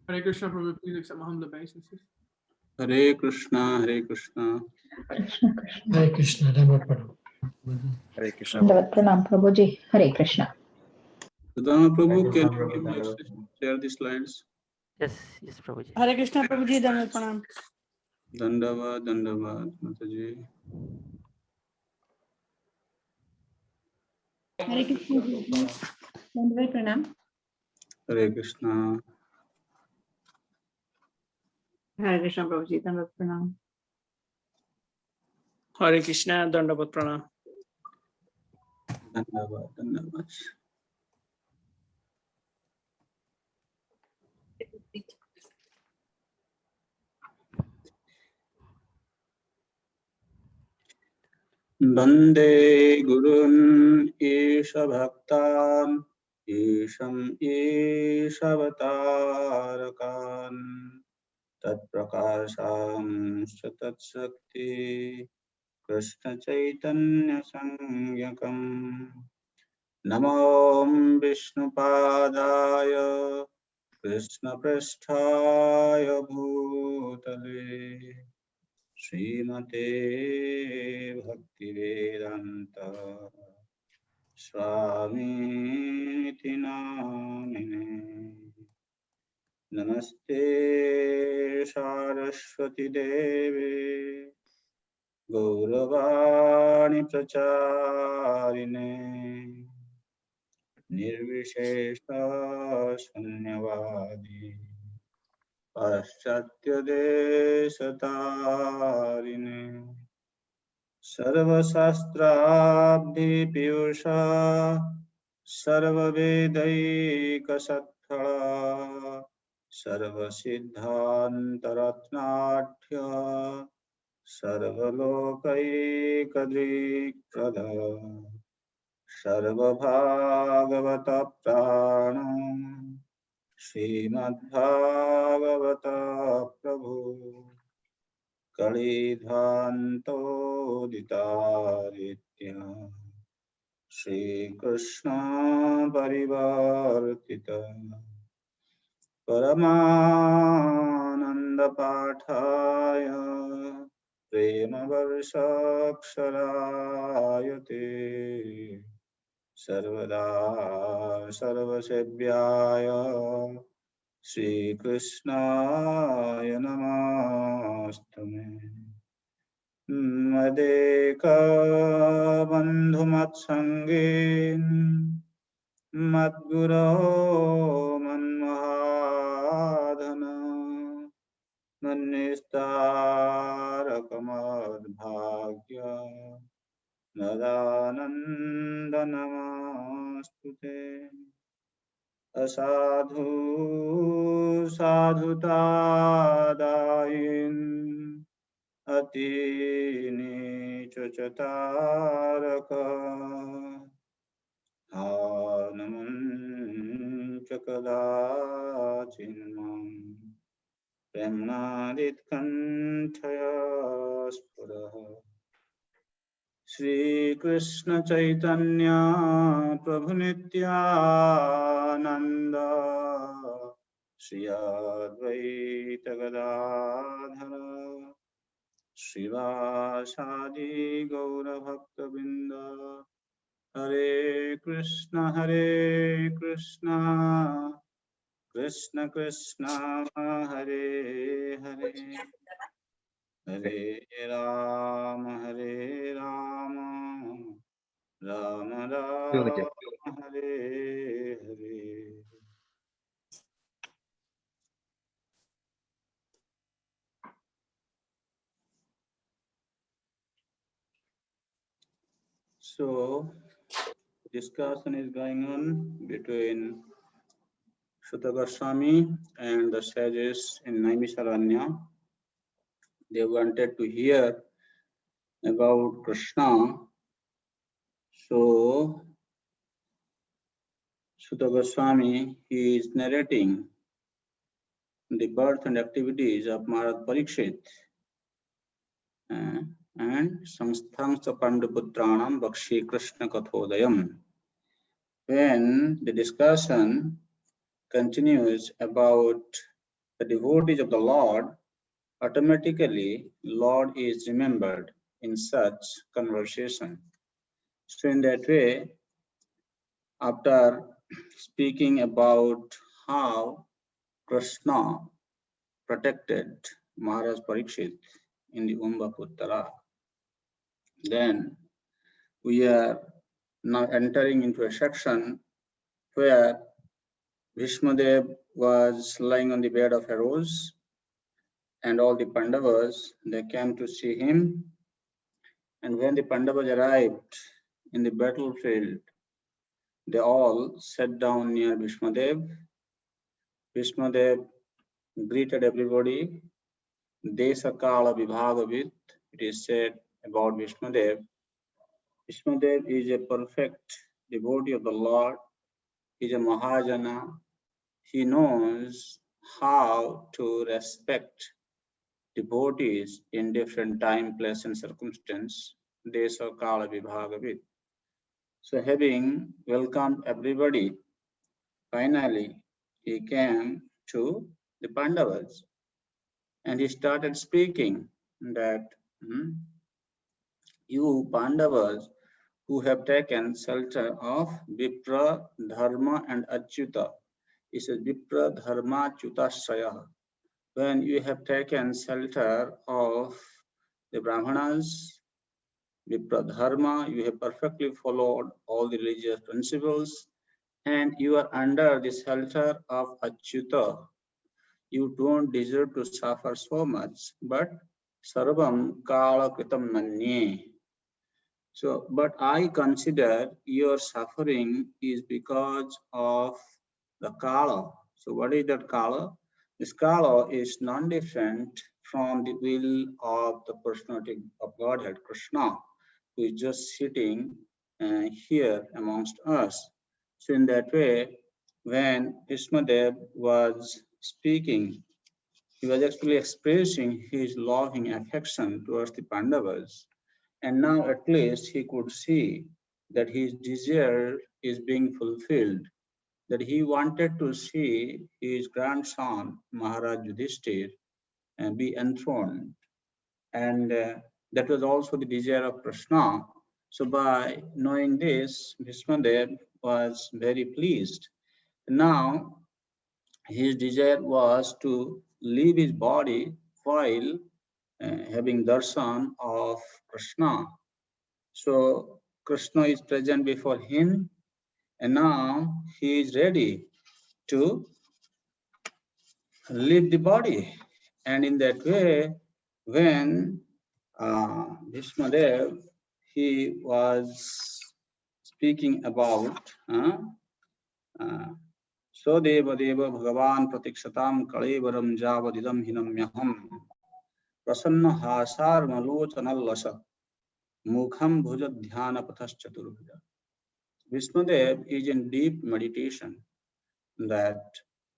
Hare Krishna, Prabhu, please accept my humble obeisances. Hare Krishna, Hare Krishna. Krishna Krishna. Hare Krishna, Dhamma Pranam. Hare Krishna. Dandavat pranam Prabhu ji. Hare Krishna. Sudama Prabhu, can you give me access to share the slides? Yes, yes, Prabhuji. Hare Krishna Prabhuji, Dandavat pranam. Dandavad, Dandavad, Mataji. Hare Krishna Prabhuji, Dandavat pranam. Hare Krishna. Hare Krishna Prabhuji, Dandavat pranam. Hare Krishna, Dandavat pranam. Dandavad, Dandavad. Bande Gurun Isha Bhaktan Isham Ishavatarakan Tat Prakasham Satat Shakti Krishna Chaitanya Sangyakam Namo Vishnu Padaya Krishna Prasthaya Bhutale Srimate Bhaktivedanta Swamiti Namine Namaste Saraswati Devi Gauravani Pracharine Nirvishesha Shunyavadi Paschatya Deshatarine Sarvashastrabdhi Piyusha Sarvavedaikasatthara Sarvasiddhantaratnatya Sarvalokaikadrikrada Sarvabhagavata Pranam Srimad-Bhagavata Prabhu Kalidhanto Ditaritya Shri Krishna Parivartita Paramananda Pathaya Prema Varshaksharayate Sarvada Sarvasebhyaya Shri Krishnaya Namastume Madeka Bandhumatsangin Madguro Manmahadhana Manistarakamad-bhagya Nadananda Namastute Asadhu Sadhutadayin Atini Chachataraka Hanaman Chakadachinmam Premnadit Kanthaya Spuraha Shri Krishna Chaitanya Prabhu Nityananda Shri Advaita Gadadhara Srivasadi Gaura Bhakta Binda Hare Krishna Krishna Krishna Hare Hare Hare Rama Rama Rama Hare Hare. So, discussion is going on between Sutta Goswami and the sages in Naimisharanya. They wanted to hear about Krishna. So, Sutta Goswami, he is narrating the birth and activities of Maharaj Parikshit and Samsthangsha Panduputranam Bakshi Krishna Kathodayam. When the discussion continues about the devotees of the Lord, automatically Lord is remembered in such conversation. So in that way, after speaking about how Krishna protected Maharaj Parikshit in the Umbaputtara, then we are now entering into a section where Bhishmadev was lying on the bed of a rose, and all the Pandavas, they came to see him. And when the Pandavas arrived in the battlefield, they all sat down near Bhishmadev. Bhishmadev greeted everybody. Desakala Vibhagavit, it is said about Bhishmadev. Bhishmadev is a perfect devotee of the Lord. He is a Mahajana. He knows how to respect devotees in different time, place, and circumstance. Desakala Vibhagavit. So having welcomed everybody, finally he came to the Pandavas and he started speaking that you Pandavas who have taken shelter of Vipra, Dharma and Achyuta. He says Vipra, Dharma, Achyutashraya. When you have taken shelter of the Brahmanas, Vipra Dharma, you have perfectly followed all the religious principles, and you are under the shelter of Achyuta. You don't deserve to suffer so much, but Sarvam Kala Kritam Manye. So, but I consider your suffering is because of the Kala. So what is that Kala? This Kala is non-different from the will of the personality of Godhead, Krishna, who is just sitting here amongst us. So in that way, when Bhishmadev was speaking, he was actually expressing his loving affection towards the Pandavas. And now at least he could see that his desire is being fulfilled, that he wanted to see his grandson, Maharaj Yudhishthir, be enthroned. And that was also the desire of Krishna. So by knowing this, Bhishmadev was very pleased. Now, his desire was to leave his body while having darshan of Krishna. So Krishna is present before him, and now he is ready to leave the body. And in that way, when Bhishmadev, he was speaking about so deva deva bhagavan pratiksatam kalevaram javadidam hinamyaham prasanna hasar malochanallasa mukham bhuja dhyana pathaschaturvida. Vishnudev is in deep meditation that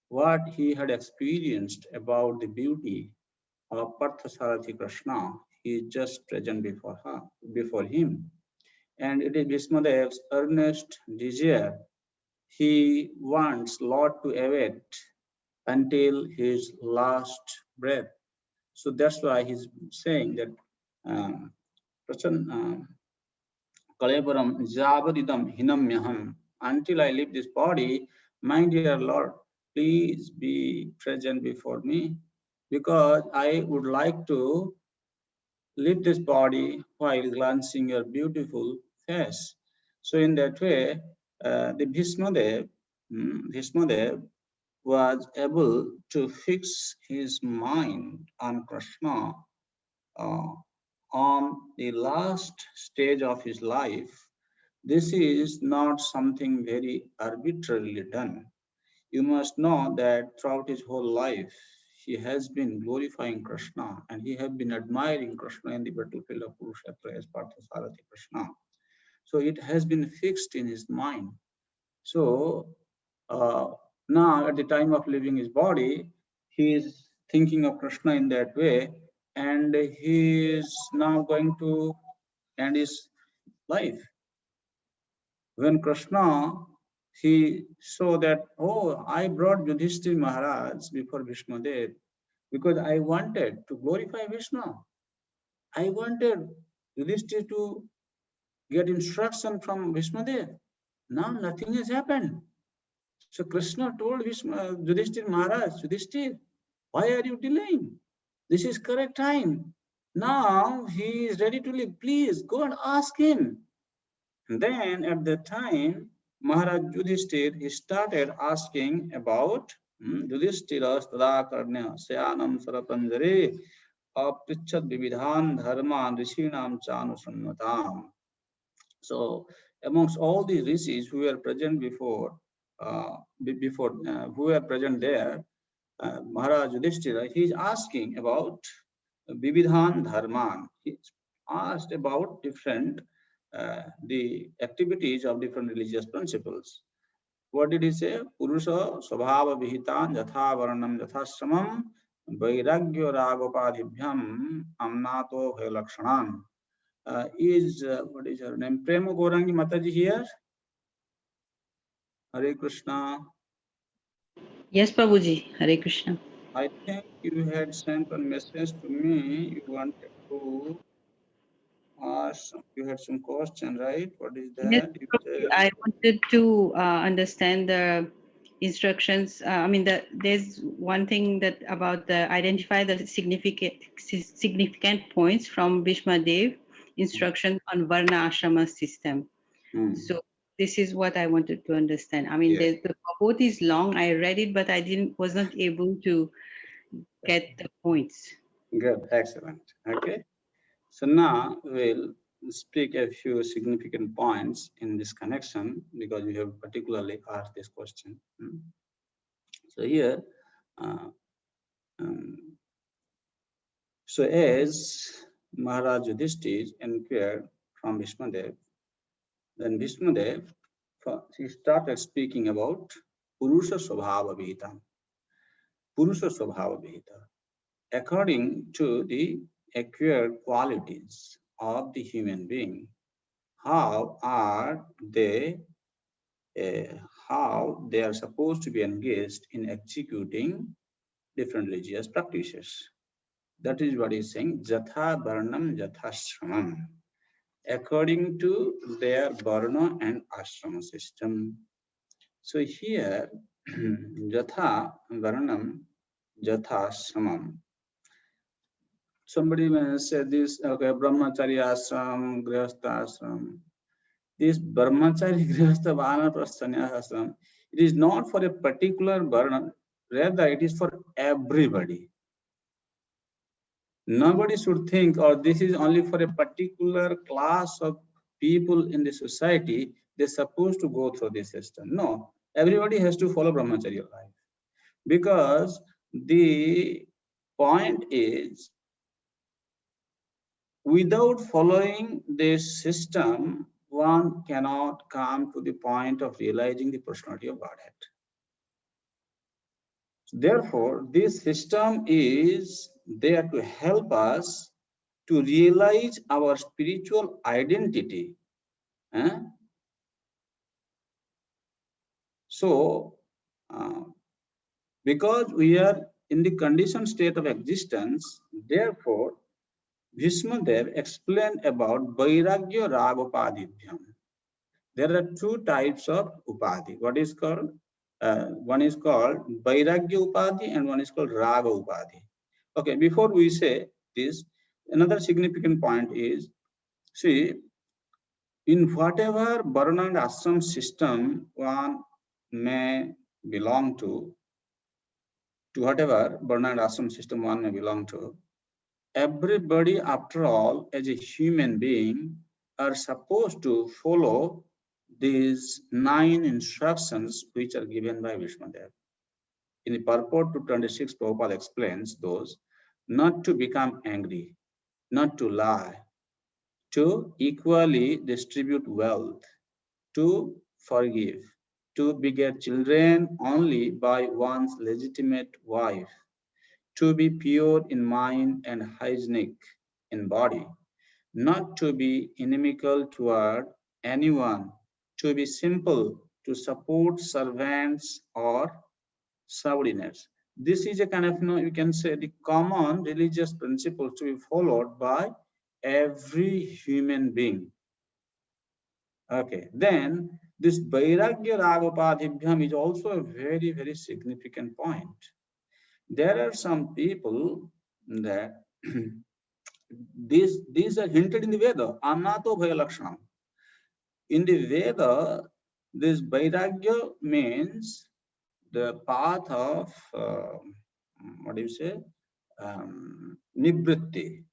what he had experienced about the beauty of Parthasarathi Krishna, he is just present before him. And it is Vishnudev's earnest desire. He wants Lord to await until his last breath. So that's why he's saying that Kalevaram javadidam hinamyaham. Until I leave this body, my dear Lord, please be present before me, because I would like to leave this body while glancing your beautiful face. So in that way, the Bhishmadev was able to fix his mind on Krishna on the last stage of his life. This is not something very arbitrarily done. You must know that throughout his whole life, he has been glorifying Krishna and he has been admiring Krishna in the battlefield of Kurukshetra as Parthasarathi Krishna. So it has been fixed in his mind. So now at the time of leaving his body, he is thinking of Krishna in that way, and he is now going to end his life. When Krishna, he saw that, oh, I brought Yudhishthir Maharaj before Bhishmadev because I wanted to glorify Vishnu. I wanted Yudhishthir to get instruction from Bhishmadev. Now nothing has happened. So Krishna told Yudhishthir Maharaj, Yudhishthir, why are you delaying? This is correct time. Now he is ready to leave. Please go and ask him. And then at that time, Maharaj Yudhishthir, he started asking about Yudhishthira Stadakarnya Sayanam Sarapanjare Aprichat Vividhan Dharma Rishinam Chanusannatam. So amongst all the rishis who were present who were present there, Maharaj Yudhishthira, he is asking about Vividhan Dharman. He asked about different the activities of different religious principles. What did he say? Purusha Swabhava Vihitan Yatha Varnam Yathashramam Vairagyo Ragopadhibhyam Amnato Bhayalakshanan. Is what is her name? Prema Gaurangi Mataji here? Hare Krishna. Yes, Prabhuji. Hare Krishna. I think you had sent a message to me. You wanted to ask, you had some question, right? What is Yes, that? You Prabhuji, said, I wanted to understand the instructions. There's one thing that about the identify the significant points from Bhishma Dev instruction on Varna Ashrama system. So this is what I wanted to understand. Yeah. The purport is long. I read it, but I was not able to get the points. Good, excellent. Okay. So now we'll speak a few significant points in this connection because you have particularly asked this question. So here, so as Maharaj Yudhishthir inquired from Bhishmadev, then Bhishmadev, he started speaking about Purusha Swabhava Vihita. Purusha Swabhava Vihita. According to the acquired qualities of the human being, how they are supposed to be engaged in executing different religious practices. That is what he's saying, Jatha Varnam Jatha Ashramam. According to their Varna and Ashrama system. So here, Jatha Varnam Jatha Ashramam. Somebody may say this, okay, Brahmachari Ashram, Grihastha Ashram. This Brahmachari, Grihastha, Vanaprastha, Sannyasa Ashram, it is not for a particular Varna, rather it is for everybody. Nobody should think, or this is only for a particular class of people in the society, they're supposed to go through this system. No, everybody has to follow Brahmacharya life. Because the point is, without following this system, one cannot come to the point of realizing the personality of Godhead. Therefore, this system is there to help us to realize our spiritual identity. So, because we are in the conditioned state of existence, therefore, Bhishma Dev explained about Vairagya Raga Upadhibhyam. There are two types of Upadhi. What is called? One is called Vairagya Upadhi and one is called Raga Upadhi. Okay, before we say this, another significant point is, see, in whatever Varna and Ashram system one may belong to whatever Varna and Ashram system one may belong to, everybody, after all, as a human being, are supposed to follow these 9 instructions which are given by Vishmadev. In the purport to 26, Prabhupada explains those: not to become angry, not to lie, to equally distribute wealth, to forgive, to beget children only by one's legitimate wife, to be pure in mind and hygienic in body, not to be inimical toward anyone, to be simple to support servants or subordinates. This is a kind of, you can say, the common religious principles to be followed by every human being. Okay, then this Vairagya Ragapadibhyam is also a very, very significant point. There are some people that these are hinted in the Veda, Anato Bhaya Lakshanam. In the Veda, this Vairagya means the path of, what do you say, Nivritti,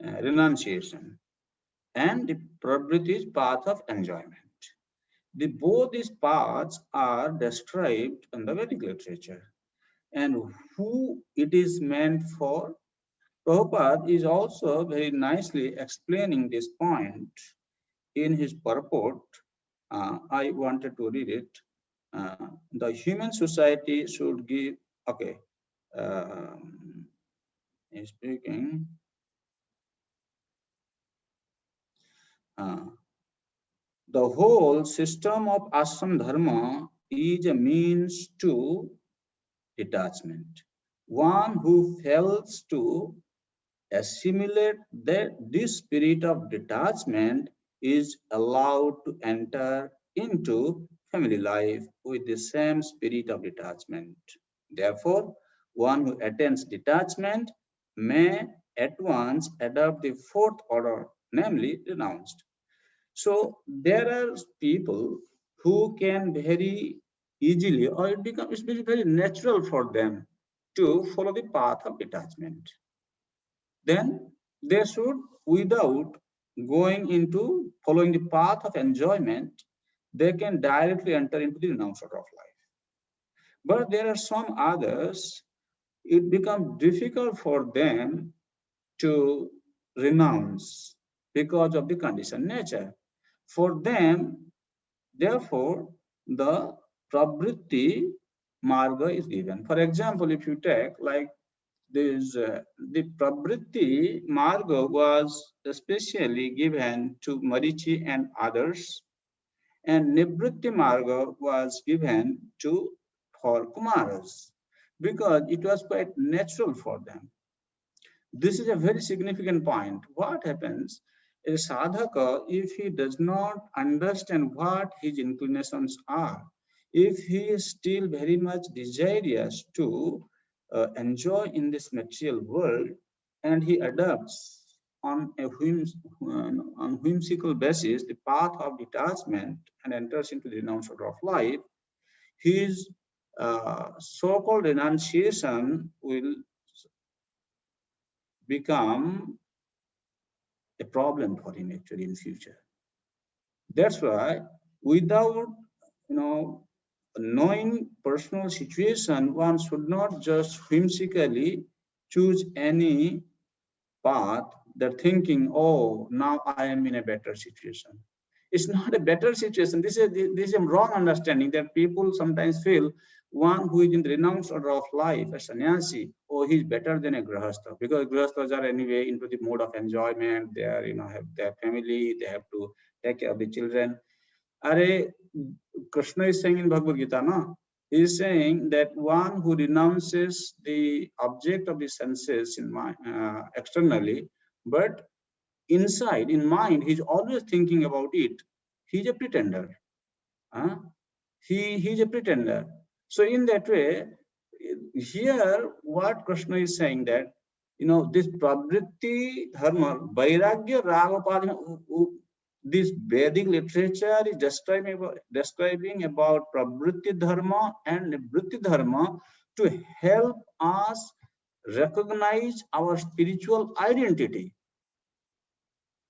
renunciation. And the pravritti is path of enjoyment. Both these paths are described in the Vedic literature. And who it is meant for, Prabhupada is also very nicely explaining this point in his purport. I wanted to read it. The human society should give, okay, he's speaking. The whole system of ashram dharma is a means to detachment. One who fails to assimilate this spirit of detachment is allowed to enter into family life with the same spirit of detachment. Therefore, one who attains detachment may at once adopt the fourth order, namely renounced. So there are people who can very easily, or it's very natural for them to follow the path of detachment. Then they should, without going into following the path of enjoyment, they can directly enter into the renounced order of life. But there are some others, it becomes difficult for them to renounce because of the conditioned nature. For them, therefore, the pravritti marga is given. For example, if you take like this, the pravritti marga was especially given to Marichi and others, and nivritti marga was given for Kumaras because it was quite natural for them. This is a very significant point. What happens? A sadhaka, if he does not understand what his inclinations are, if he is still very much desirous to enjoy in this material world, and he adopts on a whimsical basis the path of detachment and enters into the renounced order of life, his so-called renunciation will become a problem for him actually in future. That's why without knowing personal situation, one should not just whimsically choose any path. They're thinking, oh, now I am in a better situation. It's not a better situation. This is a wrong understanding that people sometimes feel one who is in the renounced order of life, a sannyasi, oh, he's better than a grihastha, because grihasthas are anyway into the mode of enjoyment. They are, have their family, they have to take care of the children. Are Krishna is saying in Bhagavad Gita, no? He is saying that one who renounces the object of the senses in externally, but inside, in mind, he's always thinking about it. He's a pretender. He's a pretender. So in that way, here what Krishna is saying that, this pravritti dharma, vairagya ragapadina, this Vedic literature is describing about pravritti dharma and nivritti dharma to help us recognize our spiritual identity.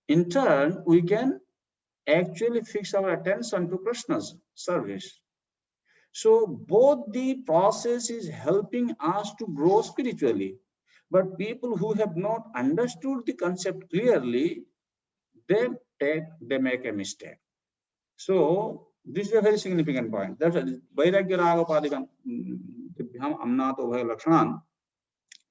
In turn, we can actually fix our attention to Krishna's service. So both the process is helping us to grow spiritually. But people who have not understood the concept clearly, they make a mistake. So this is a very significant point. That's Vairagya Ragapadikam Amnato Bhaya Lakshanan.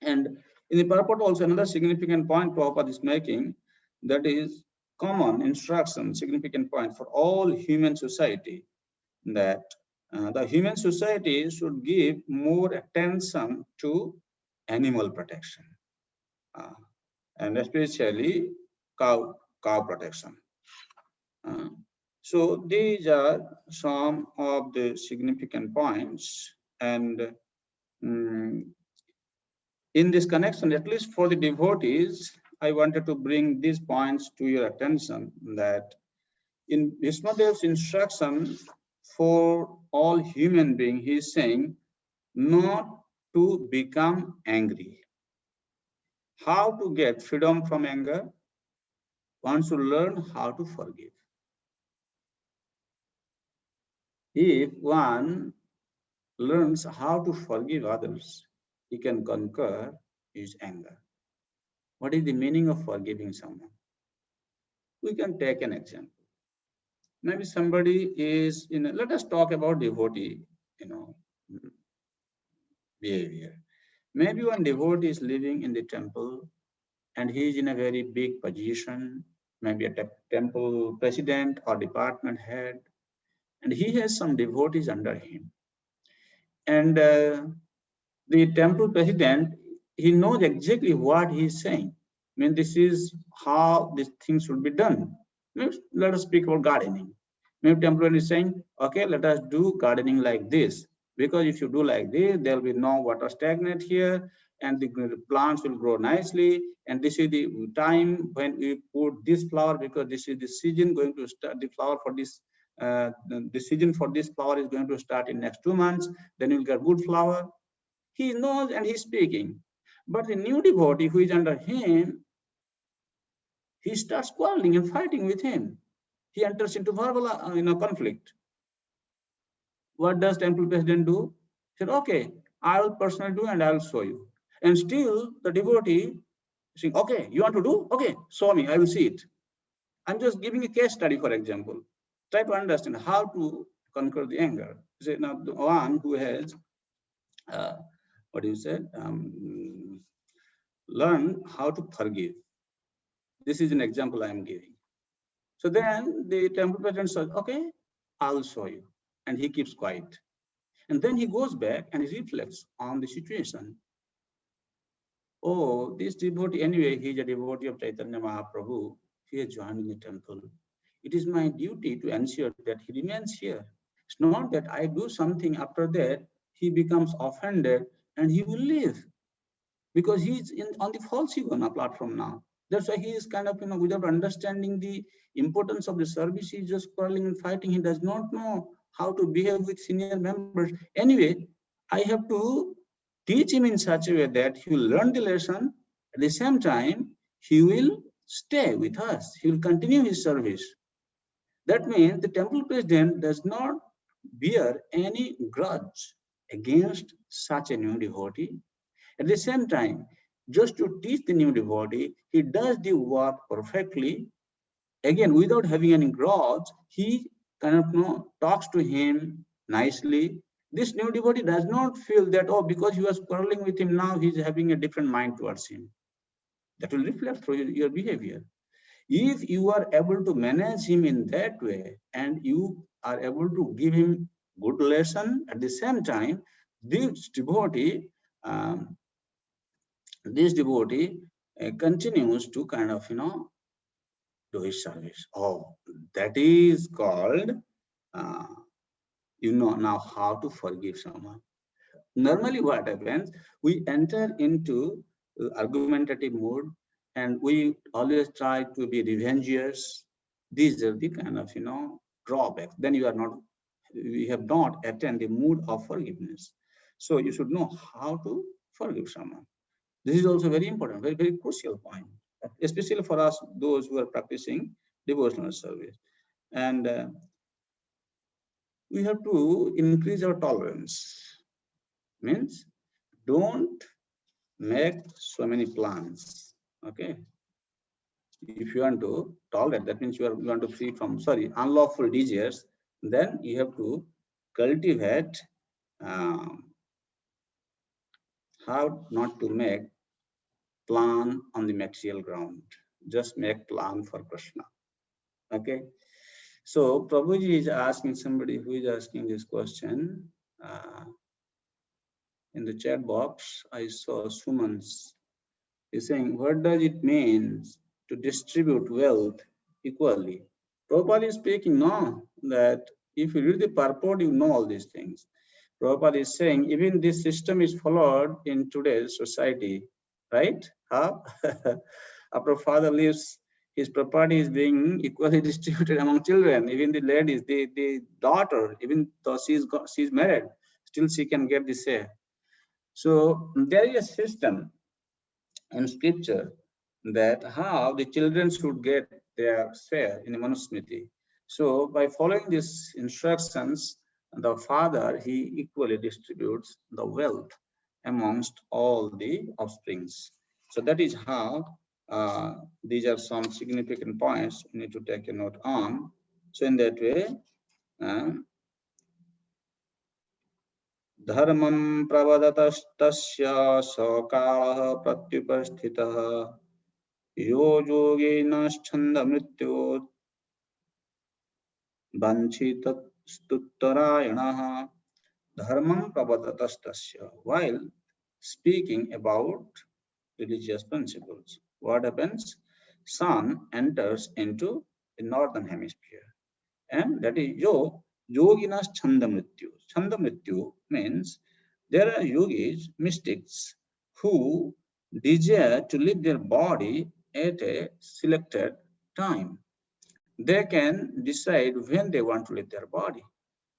And in the purport also another significant point Prabhupada is making, that is common instruction, significant point for all human society. that the human society should give more attention to animal protection, and especially cow protection. So these are some of the significant points, and in this connection, at least for the devotees, I wanted to bring these points to your attention, that in Bhishmadev's instruction for all human beings, he is saying not to become angry. How to get freedom from anger? One should learn how to forgive. If one learns how to forgive others, he can conquer his anger. What is the meaning of forgiving someone? We can take an example. Maybe somebody is let us talk about devotee, behavior. Maybe one devotee is living in the temple and he is in a very big position, maybe a temple president or department head, and he has some devotees under him. And the temple president, he knows exactly what he is saying. I mean, this is how this thing should be done. Let us speak about gardening. Maybe temple is saying, okay, let us do gardening like this. Because if you do like this, there will be no water stagnant here, and the plants will grow nicely. And this is the time when we put this flower, because this is the season going to start. The flower for this, the season for this flower is going to start in next 2 months. Then you'll get good flower. He knows and he's speaking. But the new devotee who is under him, he starts quarreling and fighting with him. He enters into verbal conflict. What does temple president do? He said, okay, I will personally do and I will show you. And still the devotee saying, okay, you want to do? Okay, show me, I will see it. I'm just giving a case study, for example. Try to understand how to conquer the anger. Say, now the one who has, learn how to forgive. This is an example I am giving. So then the temple president says, okay, I'll show you. And he keeps quiet. And then he goes back and he reflects on the situation. Oh, this devotee, anyway, he is a devotee of Chaitanya Mahaprabhu. He has joined in the temple. It is my duty to ensure that he remains here. It's not that I do something after that, he becomes offended and he will leave. Because he is on the false ego apart from now. That's why he is kind of, without understanding the importance of the service, he's just quarreling and fighting. He does not know how to behave with senior members. Anyway, I have to teach him in such a way that he will learn the lesson. At the same time, he will stay with us. He will continue his service. That means the temple president does not bear any grudge against such a new devotee. At the same time, just to teach the new devotee, he does the work perfectly. Again, without having any grudge, he kind of talks to him nicely. This new devotee does not feel that, oh, because he was quarreling with him, now he's having a different mind towards him. That will reflect through your behavior. If you are able to manage him in that way and you are able to give him good lesson, at the same time, this devotee continues to kind of, do his service. Oh, that is called, now how to forgive someone. Normally what happens, we enter into argumentative mood and we always try to be revengeous. These are the kind of, drawbacks. Then we have not attained the mood of forgiveness. So you should know how to forgive someone. This is also very important, very, very crucial point, especially for us, those who are practicing devotional service. And we have to increase our tolerance. Means don't make so many plans. Okay. If you want to tolerate, that means you want to free from, unlawful desires, then you have to cultivate how not to make plan on the material ground. Just make plan for Krishna. Okay. So Prabhuji is asking, somebody who is asking this question in the chat box. I saw Suman's. He's saying, what does it mean to distribute wealth equally? Prabhupada is speaking, no, that if you read the purport, you know all these things. Prabhupada is saying, even this system is followed in today's society, right? How? After father leaves, his property is being equally distributed among children. Even the ladies, the daughter, even though she's married, still she can get the say. So there is a system in scripture that how the children should get their share in the Manusmriti. So by following these instructions, the father, he equally distributes the wealth amongst all the offsprings. So that is how these are some significant points you need to take a note on. So in that way, धर्मं प्रवदतस्तस्य सकालः प्रत्युपस्थितः यो योगेनश्छन्दमृत्यो वाञ्छितस्तुत्तरायणः dharmam prabhatatastasya. While speaking about religious principles, what happens? Sun enters into the northern hemisphere, and that is yoginas chandamrityu. Chandamrityu means there are yogis, mystics, who desire to leave their body at a selected time. They can decide when they want to leave their body.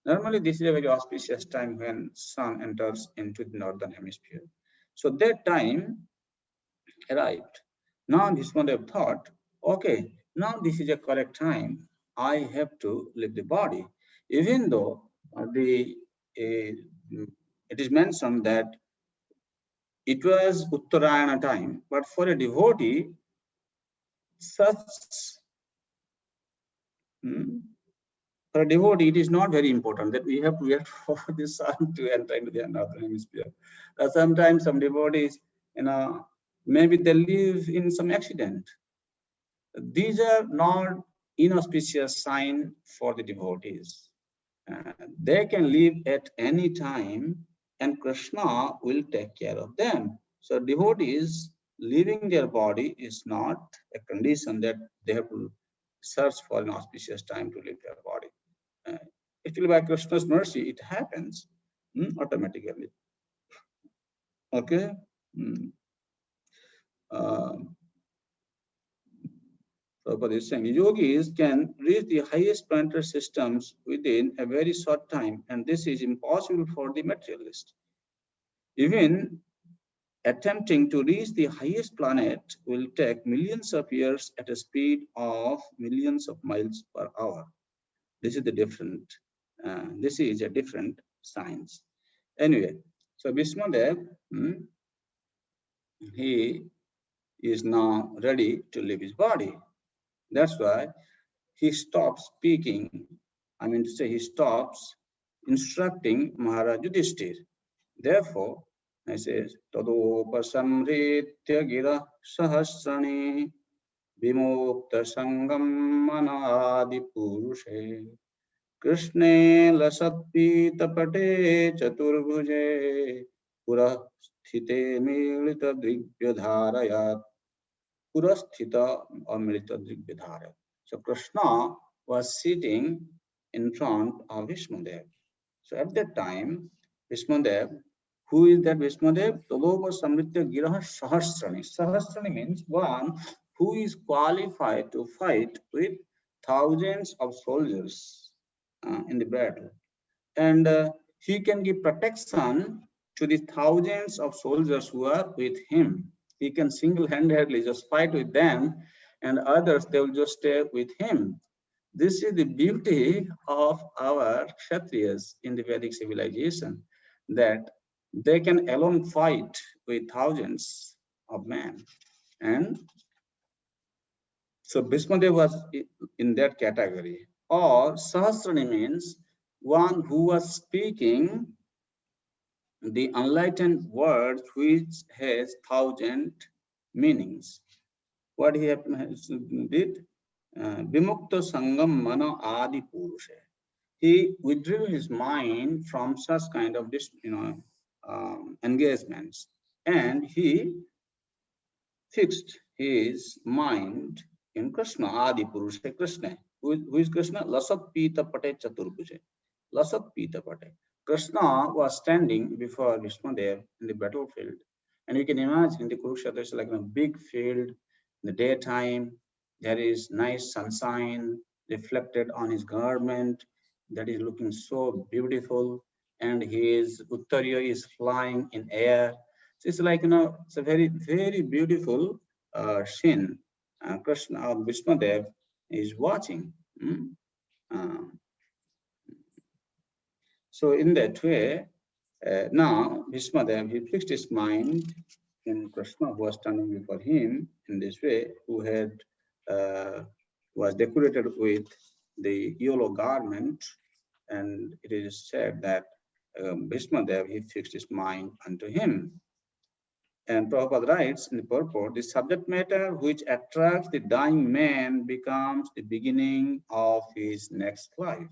Normally, this is a very auspicious time when sun enters into the northern hemisphere. So that time arrived. Now Bhishmadev thought, okay, now this is a correct time. I have to leave the body. Even though it is mentioned that it was Uttarayana time, but for a devotee, for a devotee, it is not very important that we have to wait for the sun to enter into the northern hemisphere. Sometimes some devotees, maybe they live in some accident. These are not inauspicious sign for the devotees. They can live at any time and Krishna will take care of them. So devotees leaving their body is not a condition that they have to search for an auspicious time to leave their body. Actually, by Krishna's mercy, it happens automatically. Okay. Prabhupada is saying yogis can reach the highest planetary systems within a very short time, and this is impossible for the materialist. Even attempting to reach the highest planet will take millions of years at a speed of millions of miles per hour. This is the different. This is a different science. Anyway, so Bhishmadev, he is now ready to leave his body. That's why he stops speaking. I mean to say, he stops instructing Maharaj Yudhishthir. Therefore, I says, Tadopasamritya gira sahasrani vimukta sangam manadi purushe Krishne lasatpita pate chaturbhuje purasthite milita drigyadharayat. Purasthita amrita drigyadharayat. So Krishna was sitting in front of Vishmadev. So at that time, Vishmadev, who is that Vishmadev? Talopa Samritya Giraha Sahasrani. Sahasrani means one who is qualified to fight with thousands of soldiers in the battle. And he can give protection to the thousands of soldiers who are with him. He can single-handedly just fight with them, and others, they will just stay with him. This is the beauty of our Kshatriyas in the Vedic civilization, that they can alone fight with thousands of men. And so Bhishmadev was in that category. Or Sahasrani means one who was speaking the enlightened words which has 1,000 meanings. What he did? Vimukta Sangam Mana Adi Purusha. He withdrew his mind from such kind of engagements, and he fixed his mind in Krishna, Adi Purusha, Krishna. Who is Krishna? Lasat Pita Pate Chaturbhuje. Lasat Pita Pate. Krishna was standing before Vishmadev in the battlefield. And you can imagine the Kurukshetra is like a big field in the daytime. There is nice sunshine reflected on his garment that is looking so beautiful. And his Uttarya is flying in air. So it's like, it's a very, very beautiful scene. Krishna or Vishmadev is watching. So in that way, now Vishmadev, he fixed his mind in Krishna, who was standing before him in this way, who had was decorated with the yellow garment, and it is said that Vishmadev, he fixed his mind unto him. And Prabhupada writes in the purport, the subject matter which attracts the dying man becomes the beginning of his next life.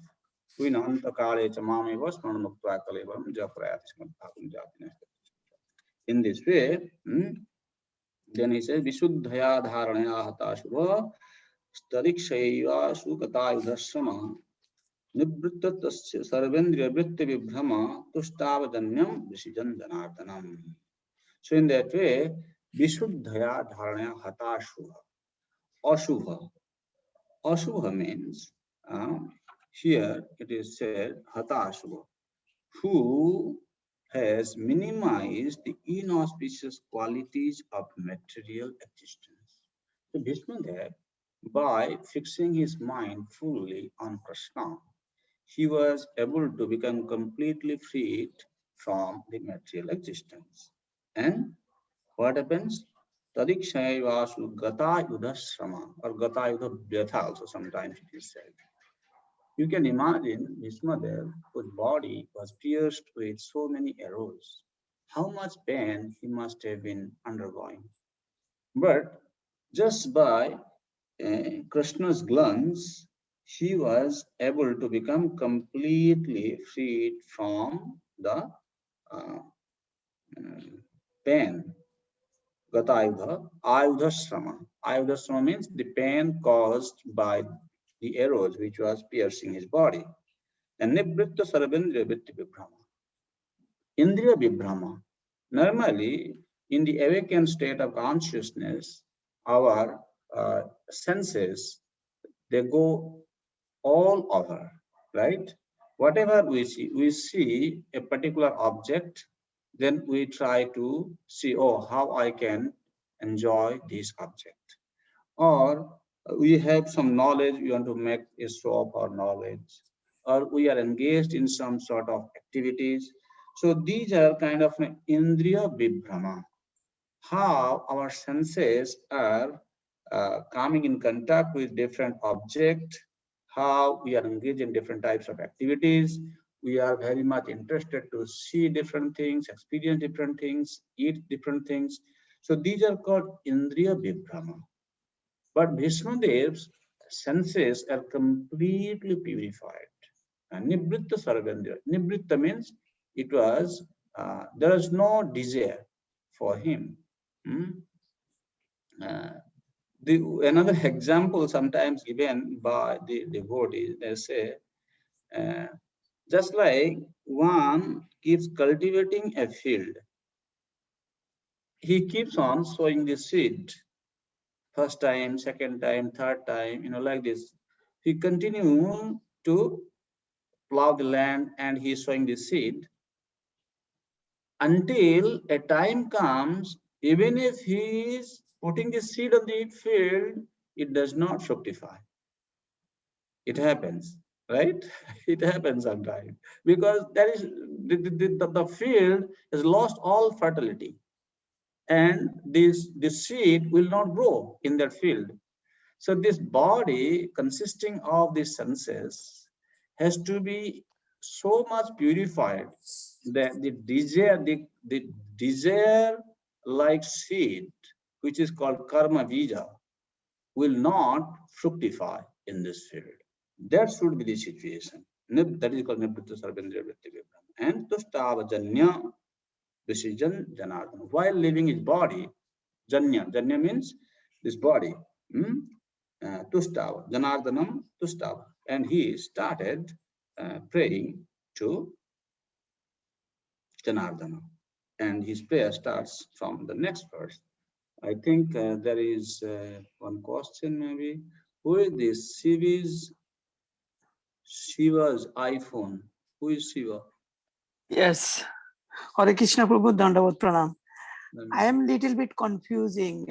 In this way, then he says, Visuddhaya dharanaya hatashva stadikshaiva sukatayudhasrama nibrittatasya sarvendriya vritti vibhrama tustavajanyam vishijan janardanam. So in that way, Visuddhaya dharanaya hatashva. Ashubha. Ashubha means, here it is said, Hatashva, who has minimized the inauspicious qualities of material existence. So Bhishmadev, by fixing his mind fully on Krishna, he was able to become completely freed from the material existence. And what happens? Tadikshayvasu gatayudhasrama, or gatayudha also sometimes it is said. You can imagine Vishmadev, whose body was pierced with so many arrows. How much pain he must have been undergoing. But just by Krishna's glance, he was able to become completely freed from the pain. Gatayudha, ayudhasrama. Ayudhasrama means the pain caused by the arrows which was piercing his body. And nibritta sarvendriya vritti vibhrama. Indriya vibhrama. Normally, in the awakened state of consciousness, our senses, they go all over, right? Whatever we see a particular object, then we try to see, oh, how I can enjoy this object. Or we have some knowledge, we want to make a show of our knowledge, or we are engaged in some sort of activities. So these are kind of an indriya vibhrama, how our senses are coming in contact with different objects, how we are engaged in different types of activities. We are very much interested to see different things, experience different things, eat different things. So these are called indriya vibhrama. But Bhishmadev's senses are completely purified. And Nibritta Sarvendra. Nibritta means it was, there is no desire for him. Another example sometimes given by the devotees, they say, just like one keeps cultivating a field, he keeps on sowing the seed. First time, second time, third time, like this. He continues to plow the land and he is sowing the seed until a time comes, even if he is putting the seed on the field, it does not fructify. It happens, right? It happens sometimes because that is the field has lost all fertility. And this seed will not grow in that field. So this body consisting of these senses has to be so much purified that the desire like seed, which is called karma bija, will not fructify in this field. That should be the situation. That is called Nibbuddha Sarvendriya Vritti Vibram. And Tustava Janya, this is Janardana. While leaving his body, Janya means this body. Tustava, Janardanam Tustava. And he started praying to Janardana. And his prayer starts from the next verse. I think there is one question maybe. Who is this? Shiva's iPhone. Who is Shiva? Yes. Hare Krishna Prabhu, Dandavat Pranam. I am little bit confusing.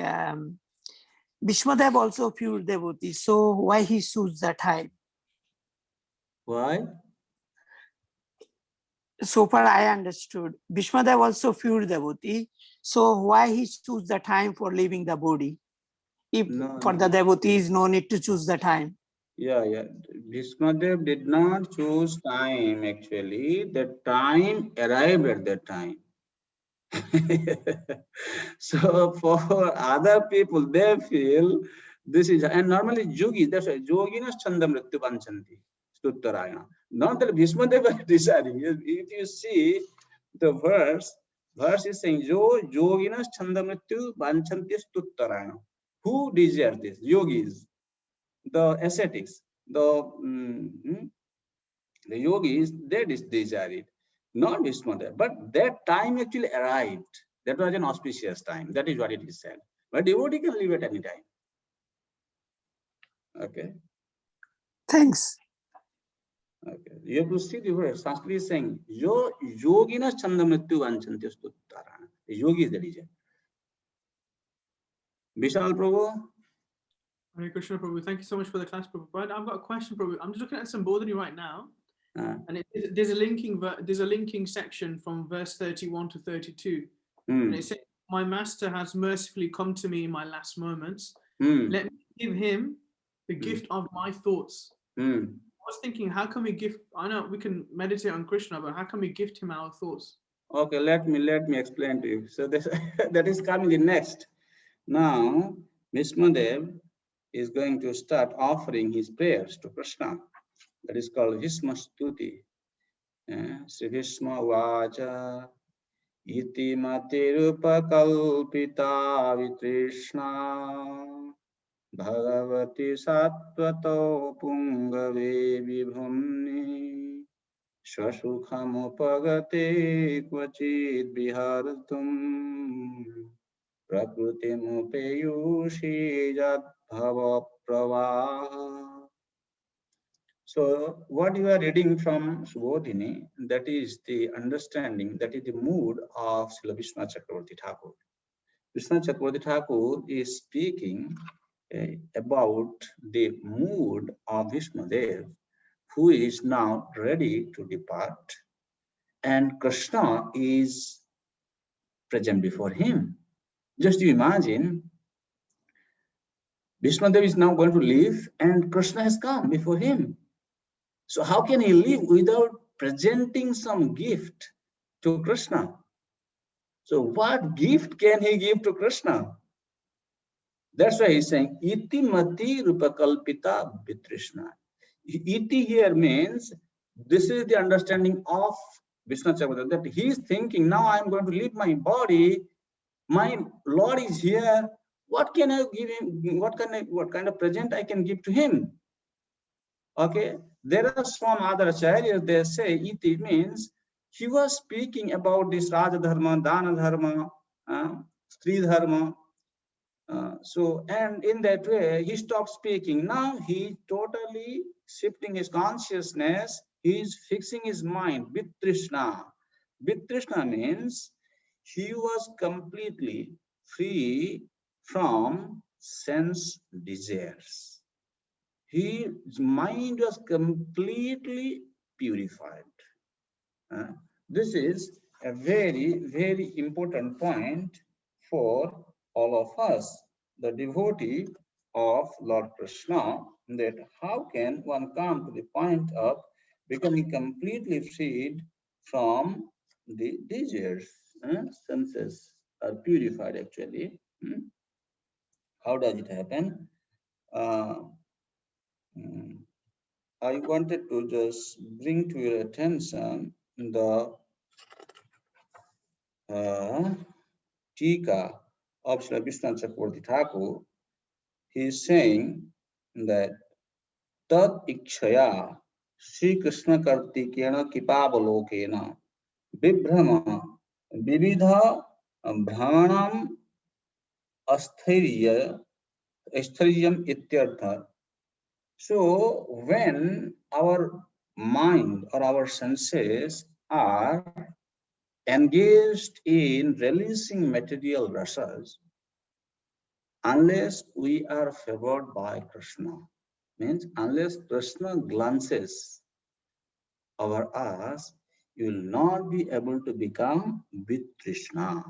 Bhishmadev also pure devotee, so why he choose the time? Why? So far I understood. Bhishmadev also pure devotee, so why he choose the time for leaving the body? If for the devotees, no need to choose the time. Yeah. Bhishmadev did not choose time actually. The time arrived at that time. So for other people, they feel this is, and normally yogis, that's why yoginas chanda mrityu vanchanti stuttarayana. Not that Bhishmadev is desiring. If you see the verse is saying yoginas chanda mrityu vanchanti stuttarayana. Who desire this? Yogis, the ascetics, the yogis, they desire it. Not Bhishmadev, but that time actually arrived. That was an auspicious time. That is what it is said. But devotee can leave at any time. Okay. Thanks. Okay. You have to see the word. Sanskrit is saying, yoginas chandamrityu vanchanti stuttarana. The yogi is the reason. Vishal Prabhu. Hare Krishna Prabhu, thank you so much for the class, Prabhu. But I've got a question, Prabhu. I'm just looking at some Bodhini right now. And there's a linking section from verse 31 to 32. And it says, my master has mercifully come to me in my last moments. Let me give him the gift of my thoughts. I was thinking, how can we gift? I know we can meditate on Krishna, but how can we gift him our thoughts? Okay, let me explain to you. So this, that is coming in next. Now, Bhishmadev is going to start offering his prayers to Krishna. That is called Bhishma Stuti. Sri Bhishma Vacha Iti Matirupa Kalpita Vitrishna Bhagavati Sattvato Pungave Vibhumni Shashukhamupagate Kvachit Biharatum Prakrutimupeyushi Jat Bhava Pravaha. So what you are reading from Subodhini, that is the understanding, that is the mood of Srila Vishwanath Chakravarti Thakur. Vishwanath Chakravarti Thakur is speaking about the mood of Bhishmadev, who is now ready to depart, and Krishna is present before him. Just you imagine, Bhishmadev is now going to leave, and Krishna has come before him. So how can he live without presenting some gift to Krishna? So what gift can he give to Krishna? That's why he's saying, Iti mati rupakalpita vitrishna. Iti here means, this is the understanding of Vishnu Chakravarti, that he is thinking, now I am going to leave my body, my Lord is here, what can I give him, what kind of present I can give to him? Okay, there are some other acharyas, they say iti means he was speaking about this Raja Dharma, Dana Dharma, Stri Dharma. So, and in that way, he stopped speaking. Now he totally shifting his consciousness. He is fixing his mind with Trishna. With Trishna means he was completely free from sense desires. His mind was completely purified. This is a very, very important point for all of us, the devotee of Lord Krishna, that how can one come to the point of becoming completely freed from the desires? Senses are purified actually. How does it happen? I wanted to just bring to your attention the Tika of Sri Vishnu Chakravarti Thakur. He is saying that Tat Ikshaya Sri Krishna Kartikena Kipavalokena Vibhrama Vividha Brahmanam Asthirya Asthiriam Ityartha. So when our mind or our senses are engaged in releasing material rasas, unless we are favored by Krishna, means unless Krishna glances over us, you will not be able to become Vitrishna.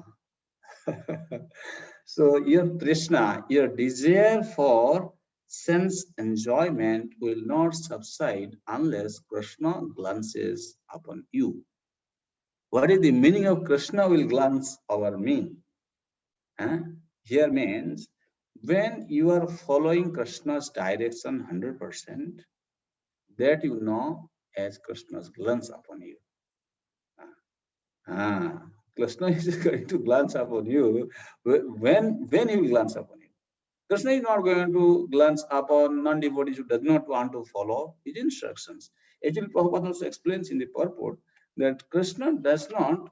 So your Trishna, your desire for sense enjoyment will not subside unless Krishna glances upon you. What is the meaning of Krishna will glance over me? Here means when you are following Krishna's direction 100%, that you know as Krishna's glance upon you. Krishna is going to glance upon you when he will glance upon you. Krishna is not going to glance upon non-devotees who does not want to follow his instructions. Actually, Prabhupada also explains in the purport that Krishna does not,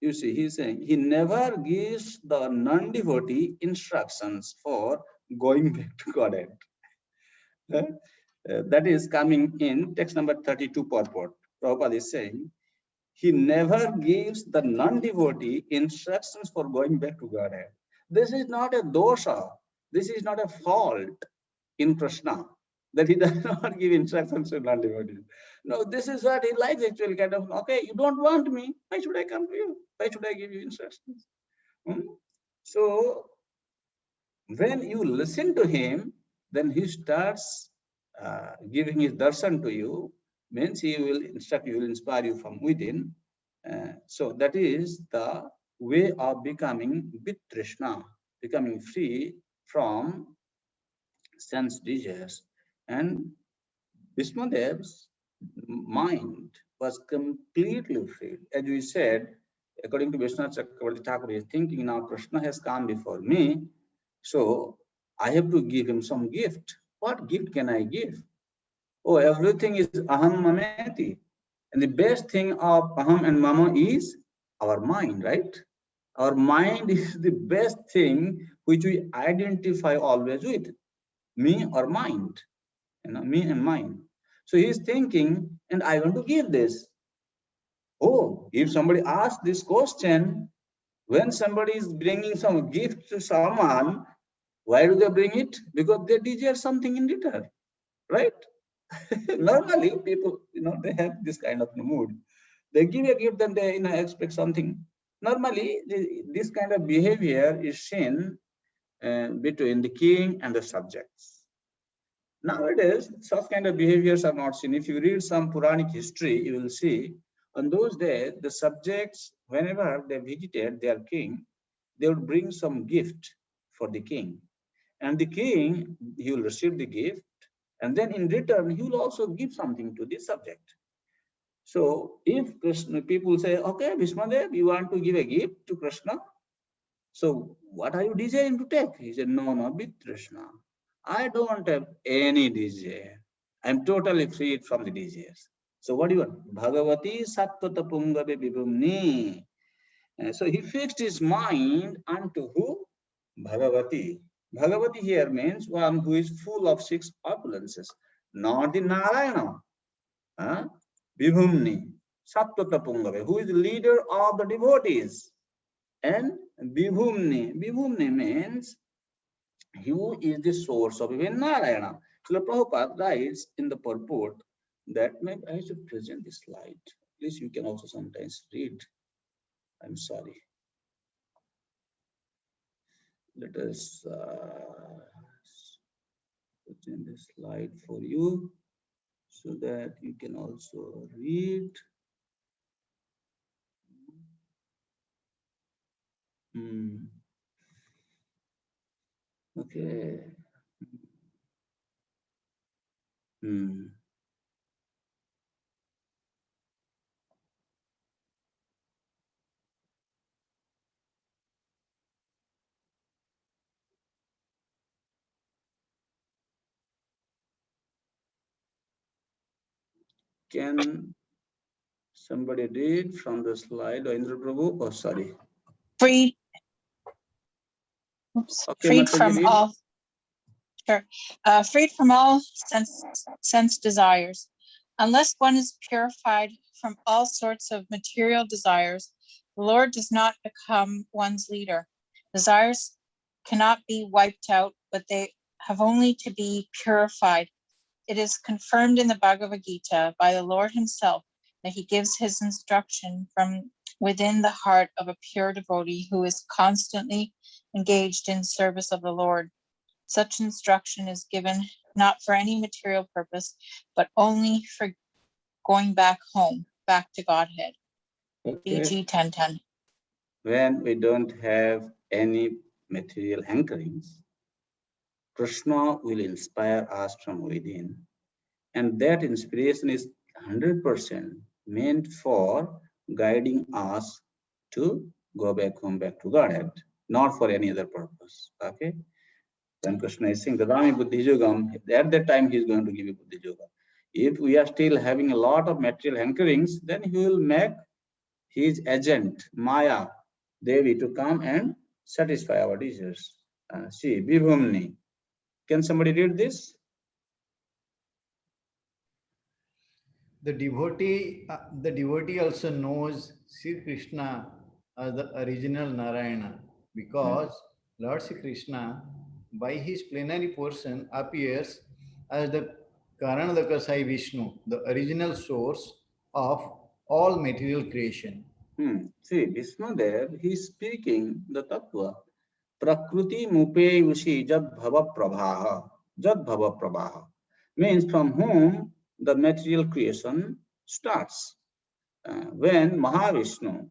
you see, he's saying he never gives the non-devotee instructions for going back to Godhead. That is coming in text number 32 purport. Prabhupada is saying he never gives the non-devotee instructions for going back to Godhead. This is not a dosha. This is not a fault in Krishna that he does not give instructions to non-devotees. No, this is what he likes actually, kind of, okay, you don't want me. Why should I come to you? Why should I give you instructions? So when you listen to him, then he starts giving his darshan to you, means he will instruct you, will inspire you from within. So that is the way of becoming Vitrishna, becoming free from sense desires. And Vishmadev's mind was completely free. As we said, according to Vishnu Chakravarti Thakur, he is thinking now Krishna has come before me, so I have to give him some gift. What gift can I give? Oh, everything is aham mameti. And the best thing of aham and mama is our mind, right? Our mind is the best thing which we identify always with, me or mind, me and mind. So he's thinking, and I want to give this. Oh, if somebody asks this question, when somebody is bringing some gift to someone, why do they bring it? Because they desire something in return, right? Normally, people, they have this kind of mood. They give a gift and they expect something. Normally, this kind of behavior is seen between the king and the subjects. Nowadays, such kind of behaviors are not seen. If you read some Puranic history, you will see on those days, the subjects, whenever they visited their king, they would bring some gift for the king. And the king, he will receive the gift, and then in return, he will also give something to the subject. So if Krishna, people say, okay, Bhishmadev, you want to give a gift to Krishna? So what are you desiring to take? He said, no, Vitrishna. I don't have any desire. I'm totally freed from the desires. So what do you want? Bhagavati Sattvata Pungave Vibhumni. So he fixed his mind unto who? Bhagavati. Bhagavati here means one who is full of six opulences, not the Narayana. Vibhumni, Sattvata Pungave, who is the leader of the devotees. And Vibhumni means who is the source of even Narayana. So Prabhupada writes in the purport that maybe I should present this slide. Please, you can also sometimes read. I'm sorry. Let us present this slide for you so that you can also read. Okay. Can somebody read from the slide? Indra Prabhu? Oh, sorry. Freed, Okay, freed Mataji, from read. all, sure, freed from all sense desires. Unless one is purified from all sorts of material desires, the Lord does not become one's leader. Desires cannot be wiped out, but they have only to be purified. It is confirmed in the Bhagavad Gita by the Lord himself that he gives his instruction from within the heart of a pure devotee who is constantly engaged in service of the Lord. Such instruction is given not for any material purpose, but only for going back home, back to Godhead. Okay. BG 1010. When we don't have any material hankerings, Krishna will inspire us from within. And that inspiration is 100% meant for guiding us to go back home, back to Godhead, not for any other purpose. Okay? When Krishna is saying Dadami Buddhi Yogam, at that time he is going to give you Buddhi Yoga. If we are still having a lot of material hankerings, then he will make his agent, Maya, Devi, to come and satisfy our desires. See, Vibhumni. Can somebody read this? The devotee also knows Sri Krishna as the original Narayana, because Lord Sri Krishna, by his plenary portion, appears as the Karanadakasai Vishnu, the original source of all material creation. See, Vishnu there, he is speaking the Tattva. Prakruti mupeyushi jad bhava prabhaha. Jad bhava prabhaha means from whom the material creation starts. When Mahavishnu,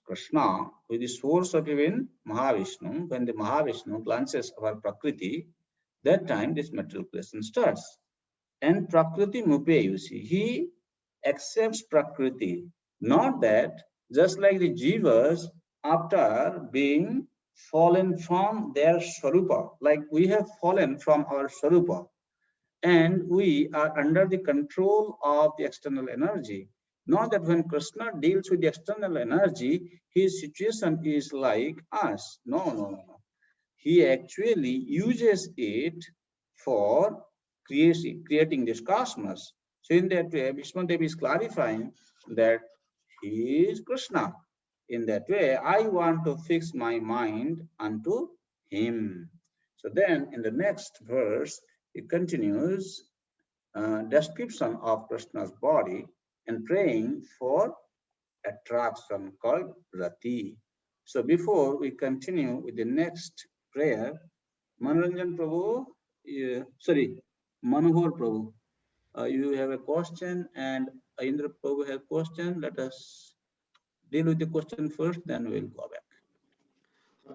Krishna, who is the source of even Mahavishnu, when the Mahavishnu glances our Prakriti, that time this material creation starts. And Prakriti mupeyushi, he accepts Prakriti. Not that, just like the jivas, after being fallen from their Swarupa, like we have fallen from our Swarupa, and we are under the control of the external energy. Not that when Krishna deals with the external energy, his situation is like us. No. He actually uses it for creating this cosmos. So in that way, Vishmadev is clarifying that he is Krishna. In that way, I want to fix my mind unto him. So then in the next verse, it continues description of Krishna's body and praying for attraction called Rati. So before we continue with the next prayer, Manoranjan Prabhu, Manohar Prabhu, you have a question and Indra Prabhu has a question. Let us deal with the question first, then we'll go back.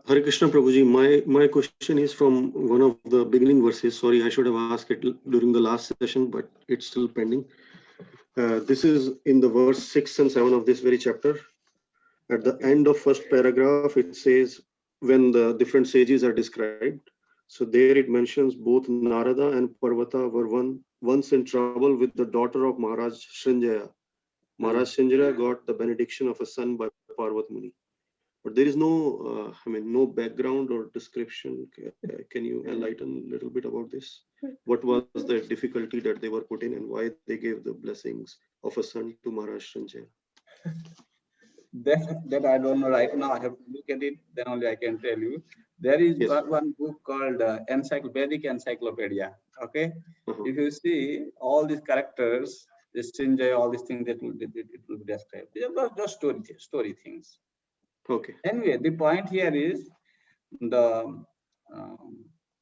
Hare Krishna Prabhuji, my question is from one of the beginning verses. Sorry, I should have asked it during the last session, but it's still pending. This is in the verse 6 and 7 of this very chapter. At the end of first paragraph, it says when the different sages are described. So there it mentions both Narada and Parvata were once in trouble with the daughter of Maharaj Srinjaya. Maharaj Srinjaya got the benediction of a son by Parvat Muni. But there is no, no background or description. Can you enlighten a little bit about this? What was the difficulty that they were put in and why they gave the blessings of a son to Maharaj Srinjaya? That I don't know right now. I have to look at it, then only I can tell you. There is one book called Encyclopedic Encyclopedia. Okay, if you see all these characters, this Srinjaya, all these things, it will be described. They are just story things. Okay. Anyway, the point here is the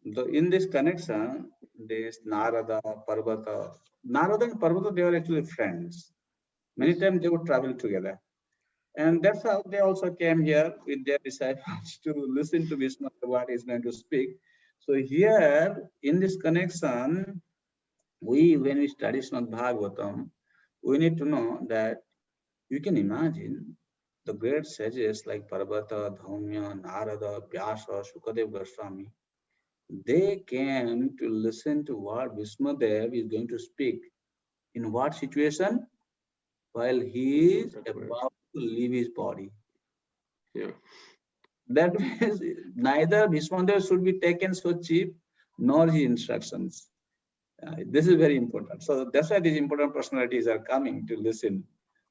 in this connection, this Narada, Parvata and Parvata, they were actually friends. Many times they would travel together. And that's how they also came here with their disciples to listen to Bhishma what is going to speak. So here in this connection, when we study Srimad Bhagavatam, we need to know that you can imagine the great sages like Parvata, Dhaumya, Narada, Vyasa, Shukadev Goswami. They came to listen to what Bhishma Dev is going to speak. In what situation? While he is about to leave his body. Yeah. That means neither Bhishma Dev should be taken so cheap, nor his instructions. This is very important. So that's why these important personalities are coming to listen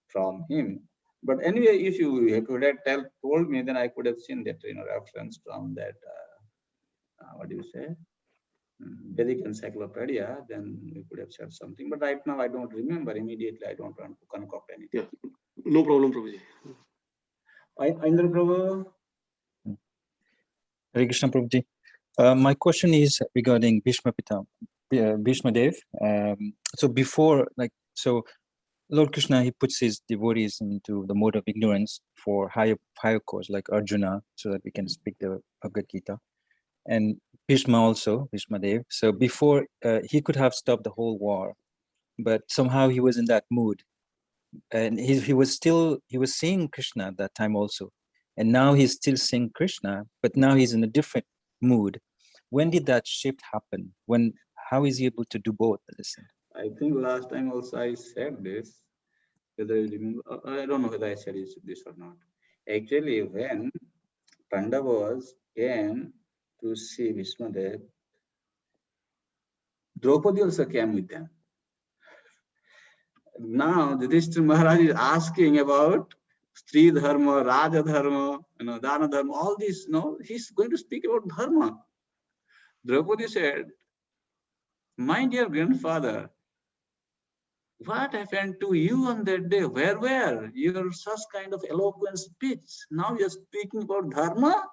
from him. But anyway, if you could have told me, then I could have seen that reference from that. What do you say? Vedic encyclopedia. Then we could have said something. But right now I don't remember immediately. I don't want to concoct anything. Yeah, no problem, Prabhuji. Indra Prabhu. Hare Krishna Prabhuji. My question is regarding Bhishma Dev. So before, Lord Krishna, he puts his devotees into the mode of ignorance for higher cause, like Arjuna, so that we can speak the Bhagavad Gita. And Bhishma Dev. So before, he could have stopped the whole war, but somehow he was in that mood. And he was seeing Krishna at that time also. And now he's still seeing Krishna, but now he's in a different mood. When did that shift happen? How is he able to do both at the same time? I think last time also I said this, whether you remember, I don't know whether I said this or not. Actually, when Pandavas came to see Bhishmadev, Draupadi also came with them. Now Yudhishthira Maharaj is asking about Stri Dharma, Raja Dharma, Dana Dharma, all these, he's going to speak about Dharma. Draupadi said, my dear grandfather, what happened to you on that day? Where were your such kind of eloquent speech? Now you're speaking about Dharma?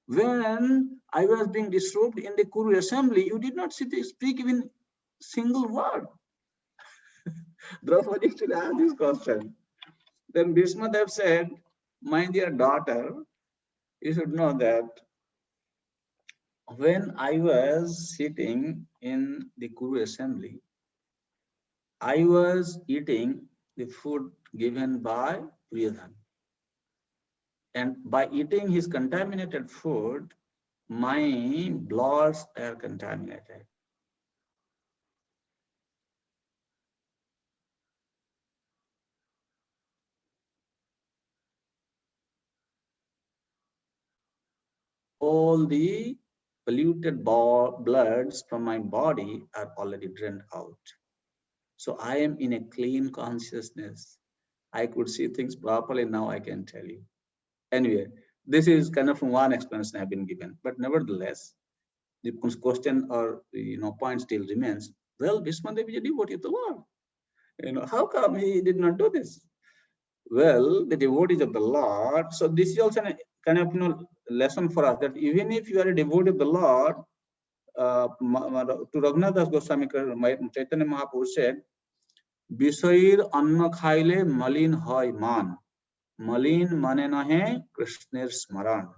When I was being disrobed in the Kuru assembly, you did not speak even single word. Draupadi actually asked this question. Then Bhishma Dev said, my dear daughter, you should know that when I was sitting in the Kuru assembly, I was eating the food given by Priyadhan. And by eating his contaminated food, my bloods are contaminated. All the polluted bloods from my body are already drained out. So I am in a clean consciousness. I could see things properly now, I can tell you. Anyway, this is kind of one explanation I've been given. But nevertheless, the question or point still remains. Well, Bhishma Dev is a devotee of the Lord. How come he did not do this? Well, the devotees of the Lord. So this is also a kind of lesson for us that even if you are a devotee of the Lord, to Raghunath Das Goswami, Chaitanya Mahaprabhu said, Bishair anna khaile malin hoy man. Malin mane nahe Krishner smaran.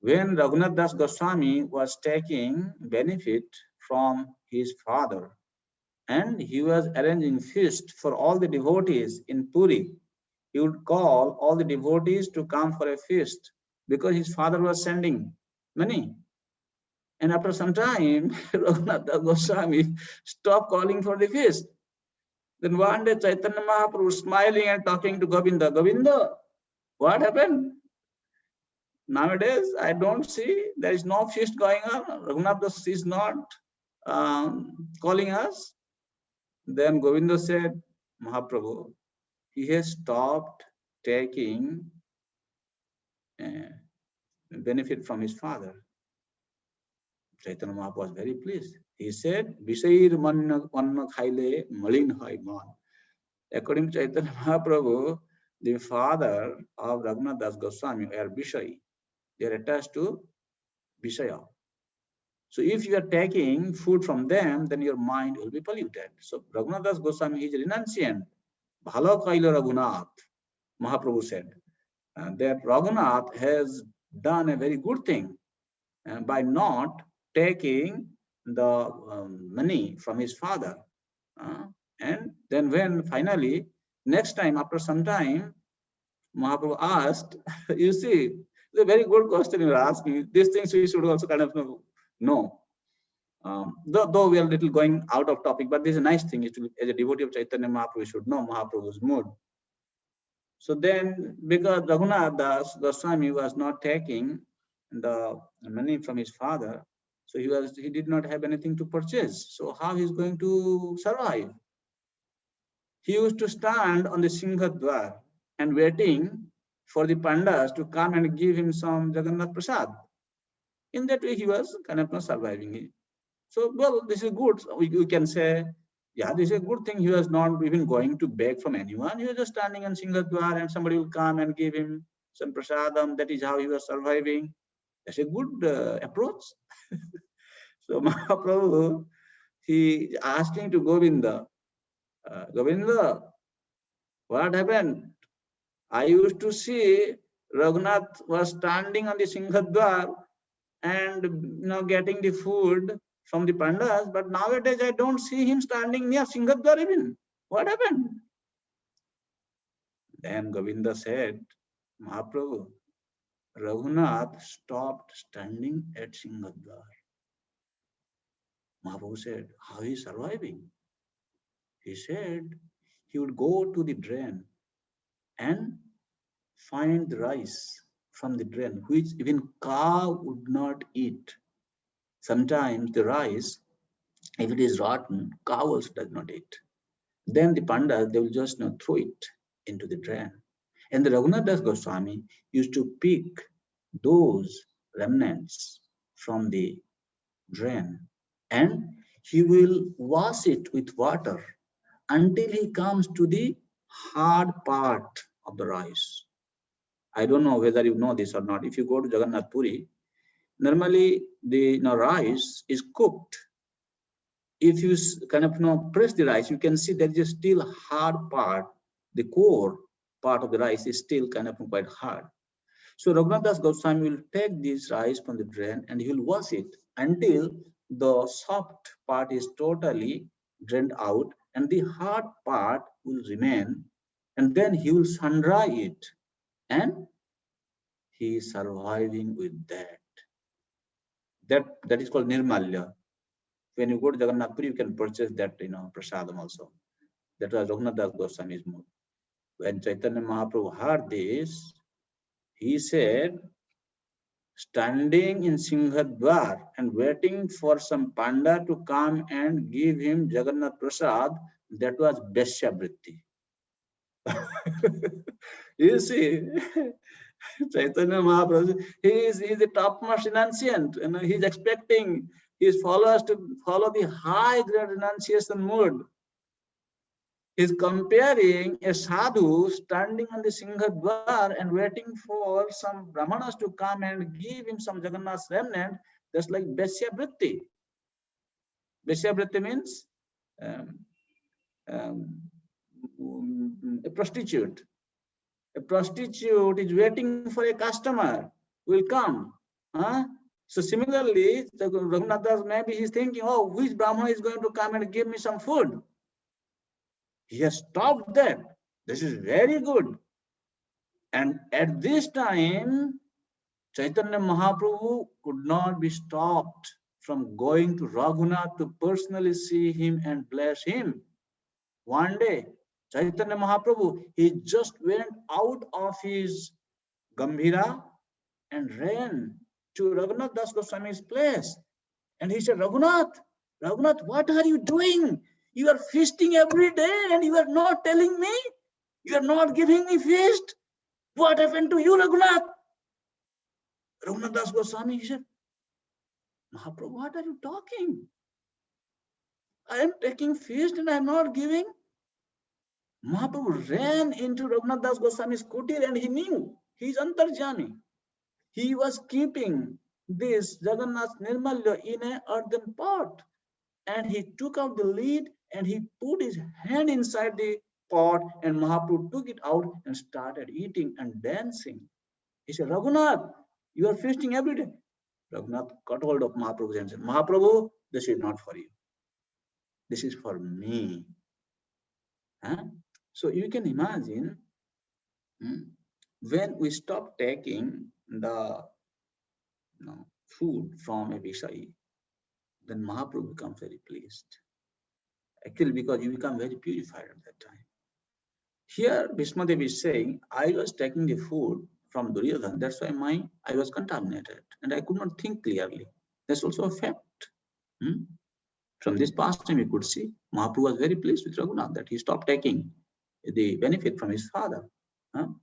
When Raghunath Das Goswami was taking benefit from his father, and he was arranging feast for all the devotees in Puri, he would call all the devotees to come for a feast because his father was sending money. And after some time, Raghunath Das Goswami stopped calling for the feast. Then one day Chaitanya Mahaprabhu was smiling and talking to Govinda. Govinda, what happened? Nowadays, I don't see, there is no feast going on. Raghunath Das is not calling us. Then Govinda said, Mahaprabhu, he has stopped taking benefit from his father. Chaitanya Mahaprabhu was very pleased. He said, Bishair manna khaile malin hai man. According to Chaitanya Mahaprabhu, the father of Raghunath Das Goswami are Bishai. They are attached to Bishaya. So if you are taking food from them, then your mind will be polluted. So Raghunath Das Goswami is renunciant. Bhalo kaila Raghunath. Mahaprabhu said that Raghunath has done a very good thing by not taking the money from his father. And then when finally, next time, after some time, Mahaprabhu asked, you see, it's a very good question you're asking. These things we should also kind of know. Though we are a little going out of topic, but this is a nice thing. As a devotee of Chaitanya Mahaprabhu, we should know Mahaprabhu's mood. So then, because Raghunath Das Goswami was not taking the money from his father, so he did not have anything to purchase. So how he's going to survive? He used to stand on the Singhadwar and waiting for the pandas to come and give him some Jagannath Prasad. In that way, he was kind of not surviving. So, well, this is good. We can say, yeah, this is a good thing. He was not even going to beg from anyone. He was just standing on Singhadwar and somebody will come and give him some prasadam. That is how he was surviving. That's a good approach. So Mahaprabhu, he asking to Govinda, Govinda, what happened? I used to see Raghunath was standing on the Singhadwar and getting the food from the pandas, but nowadays I don't see him standing near Singhadwar even. What happened? Then Govinda said, Mahaprabhu, Raghunath stopped standing at Singhadwar. Mahaprabhu said, how is he surviving? He said he would go to the drain and find the rice from the drain, which even cow would not eat. Sometimes the rice, if it is rotten, cow also does not eat. Then the pandas, they will just throw it into the drain. And the Raghunath Das Goswami used to pick those remnants from the drain and he will wash it with water until he comes to the hard part of the rice. I don't know whether you know this or not. If you go to Jagannath Puri, normally the rice is cooked. If you kind of press the rice, you can see there is still a hard part. The core part of the rice is still kind of quite hard. So Raghunath Das Goswami will take this rice from the drain and he will wash it until the soft part is totally drained out and the hard part will remain, and then he will sun dry it and he is surviving with that. That is called Nirmalya. When you go to Jagannath Puri, you can purchase that prasadam also. That was Raghunath Das Goswami's mood. When Chaitanya Mahaprabhu heard this, he said, standing in Singhadwar and waiting for some panda to come and give him Jagannath Prasad, that was Beshyavritti. You see, Chaitanya Mahaprabhu, he is the topmost renunciant, and he's expecting his followers to follow the high grade renunciation mood. He's comparing a sadhu standing on the Singhadwar and waiting for some brahmanas to come and give him some Jagannath remnant, just like Beshyavritti. Beshyavritti means a prostitute. A prostitute is waiting for a customer who will come. So similarly, Raghunath Das, maybe he's thinking, oh, which brahmana is going to come and give me some food? He has stopped that. This is very good. And at this time, Chaitanya Mahaprabhu could not be stopped from going to Raghunath to personally see him and bless him. One day, Chaitanya Mahaprabhu, he just went out of his Gambhira and ran to Raghunath Das Goswami's place. And he said, Raghunath, what are you doing? You are feasting every day and you are not telling me. You are not giving me feast. What happened to you, Raghunath? Raghunath Das Goswami, he said, Mahaprabhu, what are you talking? I am taking feast and I am not giving. Mahaprabhu ran into Raghunath Das Goswami's kutir and he knew he is Antarjami. He was keeping this Jagannath Nirmalya in an earthen pot. And he took out the lid and he put his hand inside the pot, and Mahaprabhu took it out and started eating and dancing. He said, Raghunath, you are feasting every day. Raghunath got hold of Mahaprabhu and said, Mahaprabhu, this is not for you. This is for me. Huh? So you can imagine when we stop taking the food from a Visai, then Mahaprabhu becomes very pleased. Actually, because you become very purified at that time. Here, Bhishmadev is saying, I was taking the food from Duryodhana, that's why I was contaminated and I could not think clearly. That's also a fact. From this pastime, you could see Mahaprabhu was very pleased with Raghunath that he stopped taking the benefit from his father. And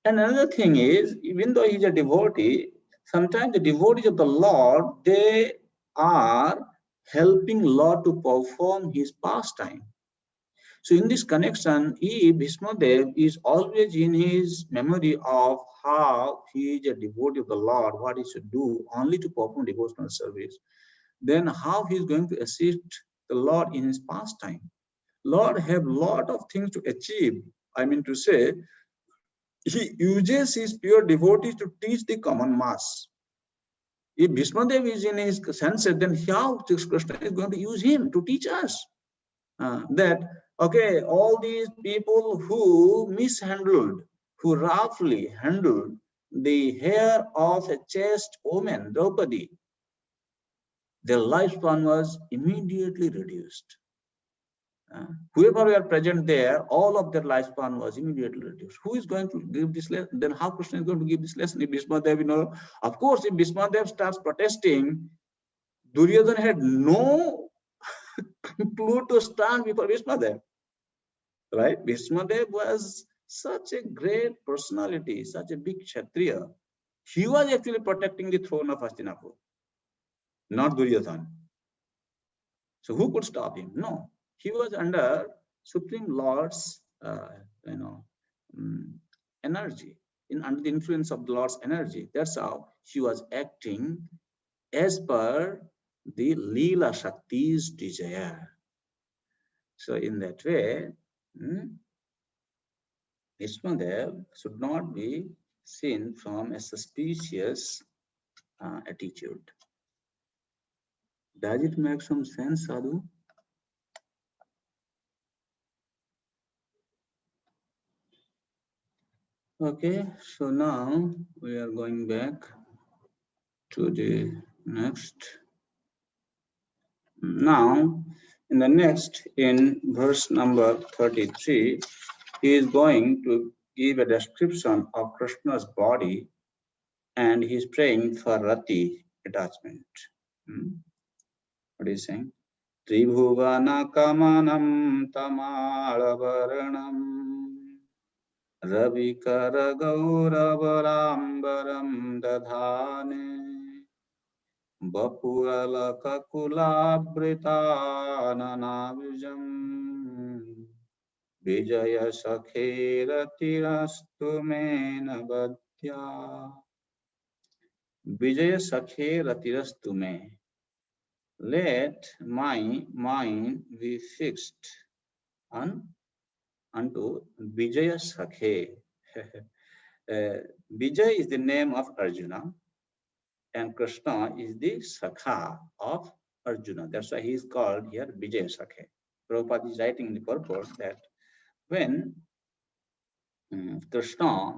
another thing is, even though he's a devotee, sometimes the devotees of the Lord, they are helping Lord to perform his pastime. So in this connection, Bhishmadev is always in his memory of how he is a devotee of the Lord, what he should do only to perform devotional service. Then how he is going to assist the Lord in his pastime. Lord have a lot of things to achieve. I mean to say, he uses his pure devotees to teach the common mass. If Bhishmadev is in his senses, then how Krishna is going to use him to teach us? Okay, all these people who mishandled, who roughly handled the hair of a chaste woman, Draupadi, their lifespan was immediately reduced. Whoever were present there, all of their lifespan was immediately reduced. Who is going to give this lesson? Then how Krishna is going to give this lesson? If Bhishmadev, of course, if Bhishmadev starts protesting, Duryodhana had no clue to stand before Bhishmadev. Right? Bhishmadev was such a great personality, such a big Kshatriya. He was actually protecting the throne of Hastinapur, not Duryodhana. So who could stop him? No. He was under Supreme Lord's energy, under the influence of the Lord's energy. That's how he was acting as per the Leela Shakti's desire. So in that way, Bhishmadev should not be seen from a suspicious attitude. Does it make some sense, Sadhu? Okay, so now we are going back to the next. Now, in verse number 33, he is going to give a description of Krishna's body and he is praying for Rati attachment. What is he saying? Tribhuvana kamanam tamalavarnam Ravikara gauravarambaram dadhane Bapuralaka kulabritananavijam Vijaya sakheratirastu mena badhya Vijaya sakheratirastu me. Let my mind be fixed unto Vijaya Sakhe. Vijay is the name of Arjuna and Krishna is the Sakha of Arjuna. That's why he is called here Vijaya Sakhe. Prabhupada is writing in the purport that when Krishna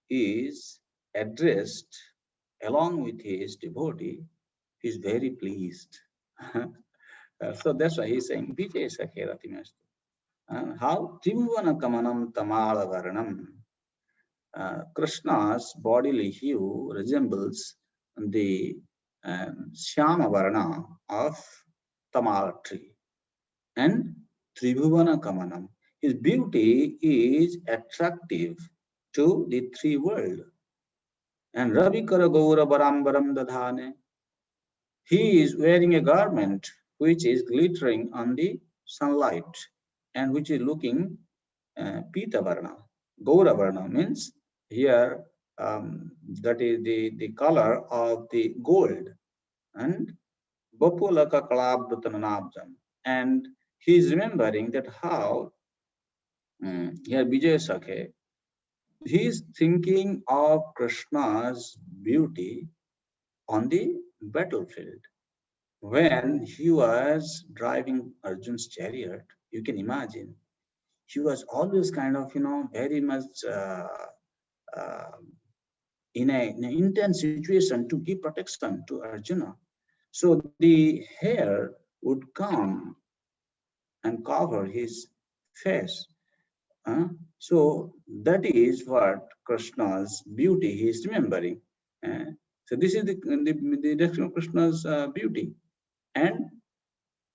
is addressed along with his devotee, he is very pleased. So that's why he's saying Vijaya Sakhe Ratimastu. How Tribhuvana Kamanam Tamala Varanam. Krishna's bodily hue resembles the Shyama Varana of Tamala tree. And Tribhuvana Kamanam. His beauty is attractive to the three world. And Ravikara Gaura Barambaram Dadhane. He is wearing a garment which is glittering on the sunlight and which is looking Pita Varna. Gaura Varna means here that is the color of the gold. And Bapulaka Kalabdhutananabjam. And he is remembering that how Here Vijay Sakhe, he is thinking of Krishna's beauty on the battlefield. When he was driving Arjun's chariot, you can imagine, he was always kind of, very much in an intense situation to give protection to Arjuna. So the hair would come and cover his face. So that is what Krishna's beauty he is remembering. So this is the description of Krishna's beauty. And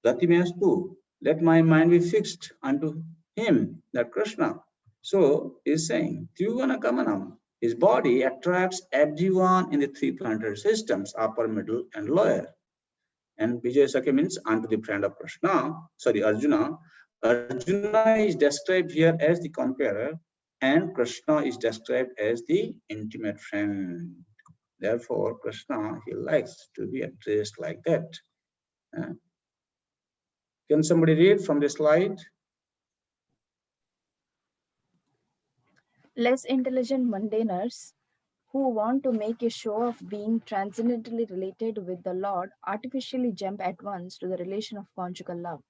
Ratimestu, let my mind be fixed unto him, that Krishna. So he's saying, Trivana Kamanam, his body attracts everyone in the three planetary systems, upper, middle, and lower. And Vijay Sakhe means unto the friend of Krishna, sorry, Arjuna. Arjuna is described here as the conqueror, and Krishna is described as the intimate friend. Therefore, Krishna, he likes to be addressed like that. Can somebody read from the slide? Less intelligent mundaners who want to make a show of being transcendently related with the Lord artificially jump at once to the relation of conjugal love,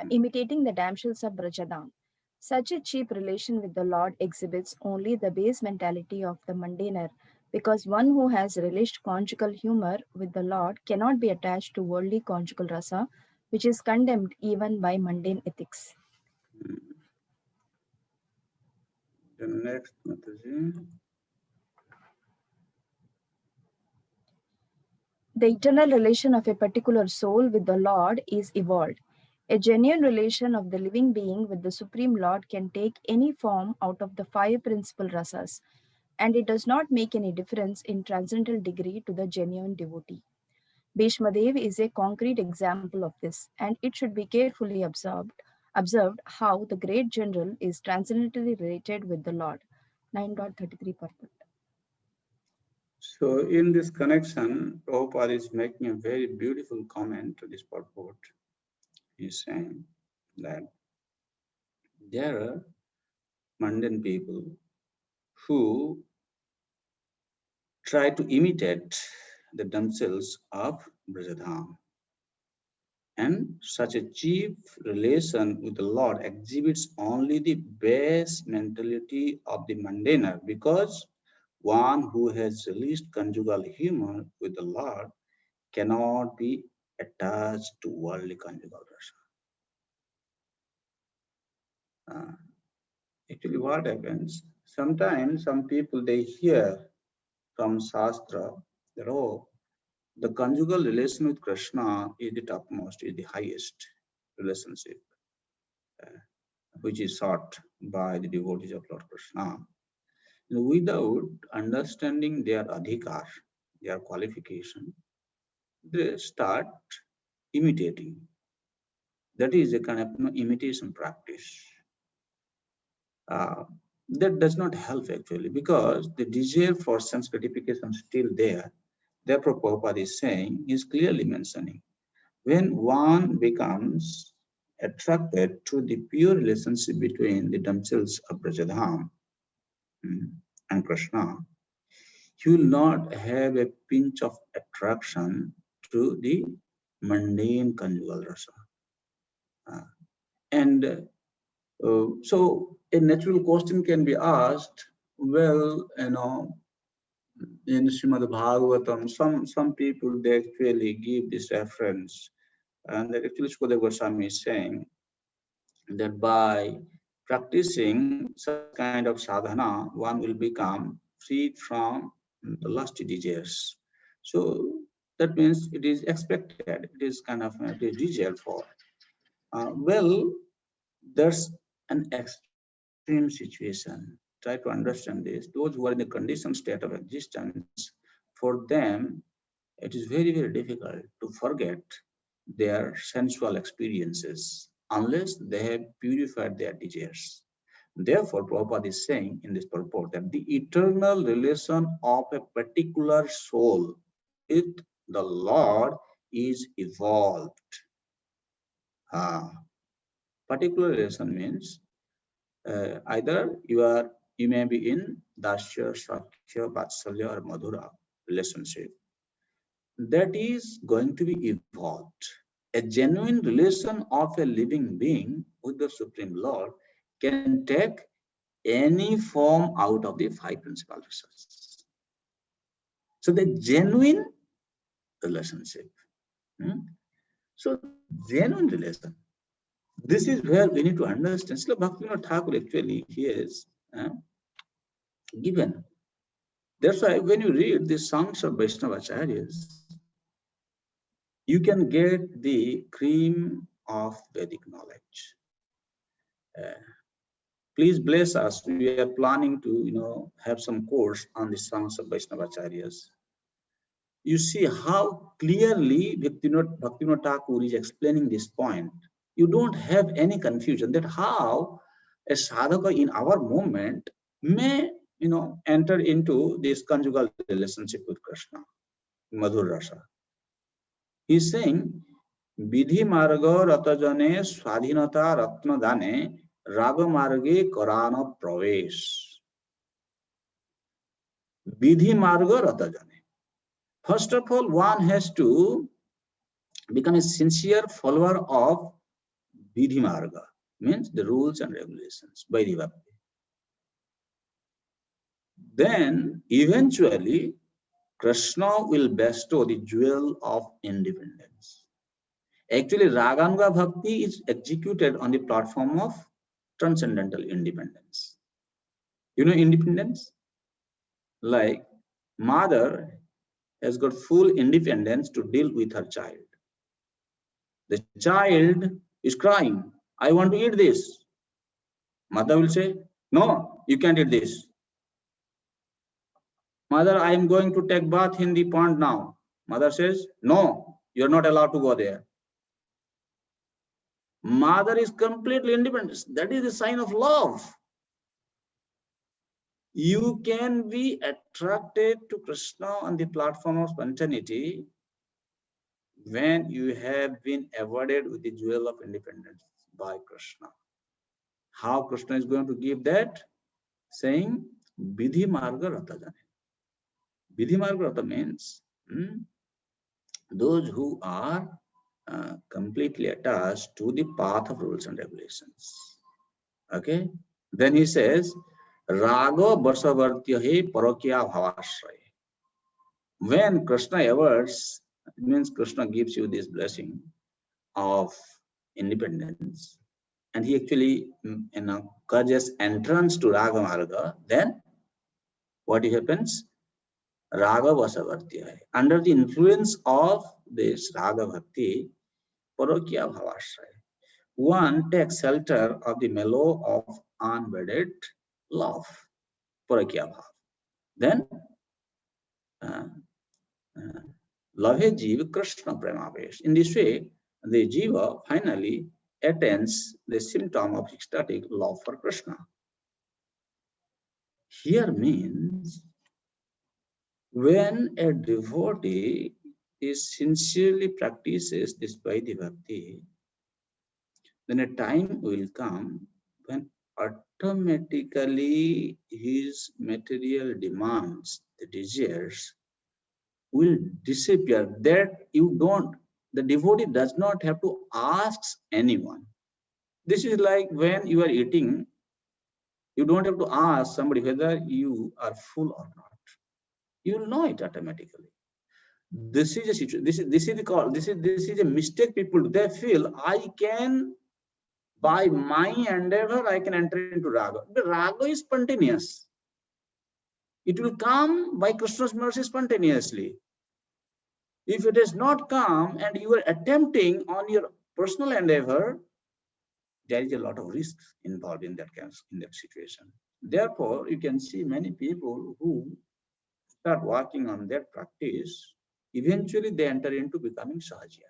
imitating the damsels of Brajadam. Such a cheap relation with the Lord exhibits only the base mentality of the mundaner, because one who has relished conjugal humor with the Lord cannot be attached to worldly conjugal rasa, which is condemned even by mundane ethics. The next, Mataji. The eternal relation of a particular soul with the Lord is evolved. A genuine relation of the living being with the Supreme Lord can take any form out of the five principal rasas, and it does not make any difference in transcendental degree to the genuine devotee. Bhishmadev is a concrete example of this, and it should be carefully observed how the great general is transcendentally related with the Lord. 9.33 purport. So in this connection, Prabhupada is making a very beautiful comment to this purport. He's saying that there are mundane people who try to imitate the damsels of Brajadham. And such a cheap relation with the Lord exhibits only the base mentality of the mundaner, because one who has released conjugal humor with the Lord cannot be attached to worldly conjugal rasa. Actually, what happens? Sometimes some people, they hear from Shastra that, oh, the conjugal relation with Krishna is the topmost, is the highest relationship, which is sought by the devotees of Lord Krishna. Without understanding their adhikar, their qualification, they start imitating. That is a kind of imitation practice. That does not help actually, because the desire for sense gratification is still there. Therefore, Prabhupada is saying, is clearly mentioning, when one becomes attracted to the pure relationship between the damsels of Brajadham and Krishna, he will not have a pinch of attraction to the mundane conjugal rasa. So a natural question can be asked, well, in Srimad Bhagavatam, some people, they actually give this reference, and that actually Shukadeva Goswami is saying that by practicing such kind of sadhana, one will become freed from the lusty desires. So that means it is expected, it is kind of a desire for. Well, there's an extreme situation. Try to understand this. Those who are in the conditioned state of existence, for them, it is very, very difficult to forget their sensual experiences unless they have purified their desires. Therefore, Prabhupada is saying in this purport that the eternal relation of a particular soul with the Lord is evolved. Particular relation means Either you may be in Dasya, Shakya, Vatsalya or Madhura relationship. That is going to be evolved. A genuine relation of a living being with the Supreme Lord can take any form out of the five principal resources. So the genuine relationship. So genuine relation. This is where we need to understand. Srila Bhaktivinoda Thakur actually he is given. That's why when you read the songs of Vaishnavacharyas, you can get the cream of Vedic knowledge. Please bless us. We are planning to, have some course on the songs of Vaishnavacharyas. You see how clearly Bhaktivinoda Thakur is explaining this point. You don't have any confusion that how a sadhaka in our movement may, enter into this conjugal relationship with Krishna, Madhur Rasa. He's saying, Vidhi marga ratajane swadhinata ratna dane raga marge karana pravesh. Vidhi marga ratajane. First of all, one has to become a sincere follower of Vidhi marga, means the rules and regulations by the Bhakti. Then eventually Krishna will bestow the jewel of independence. Actually, Raganuga Bhakti is executed on the platform of transcendental independence. You know independence? Like mother has got full independence to deal with her child. The child is crying, I want to eat this. Mother will say, no, you can't eat this. Mother, I am going to take bath in the pond now. Mother says, no, you're not allowed to go there. Mother is completely independent. That is a sign of love. You can be attracted to Krishna on the platform of spontaneity when you have been awarded with the jewel of independence by Krishna. How Krishna is going to give that? Saying, Vidhi Marga Rata Jane. Vidhi Marga Rata means those who are completely attached to the path of rules and regulations. Okay? Then he says, Raga Basavartyahe Parokya Bhavashraya. When Krishna awards, it means Krishna gives you this blessing of independence, and he actually encourages entrance to Raga Marga, then what happens? Raga Vasavartya. Under the influence of this Raga Bhakti, Parokya Bhavashraya, one takes shelter of the mellow of unwedded love, Parokya Bhav. Then Lave Jiva Krishna Premavesh. In this way, the Jiva finally attains the symptom of ecstatic love for Krishna. Here means when a devotee is sincerely practices this Vaidhi Bhakti, then a time will come when automatically his material demands, the desires, will disappear. That the devotee does not have to ask anyone. This is like when you are eating, you don't have to ask somebody whether you are full or not. You will know it automatically. This is a situation. This is a mistake people do. They feel I can, by my endeavor, I can enter into raga. The raga is spontaneous. It will come by Krishna's mercy spontaneously. If it has not come and you are attempting on your personal endeavor, there is a lot of risks involved in that situation. Therefore, you can see many people who start working on that practice, eventually they enter into becoming Sahajiya.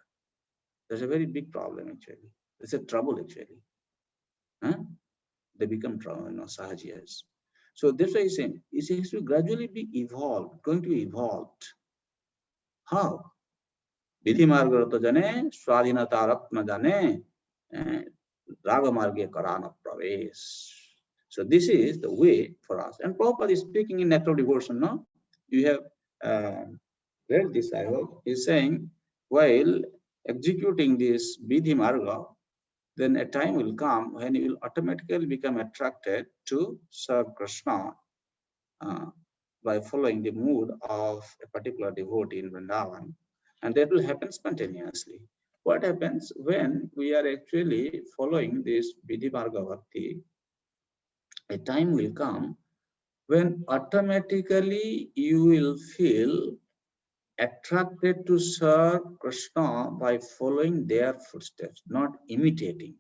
There's a very big problem actually. It's a trouble actually. They become Sahajiyas. So that's why he's saying it has to gradually be evolved, going to be evolved. How? Vidhi marga rata jane, swadhinata ratna jane, raga marge karana pravesh. So this is the way for us. And Prabhupada is speaking in Nectar of Devotion, no? You have read this, I hope. He's saying, while executing this Vidhi Marga, then a time will come when you will automatically become attracted to serve Krishna by following the mood of a particular devotee in Vrindavan. And that will happen spontaneously. What happens when we are actually following this Vidhi Marga Bhakti? A time will come when automatically you will feel attracted to serve Krishna by following their footsteps, not imitating.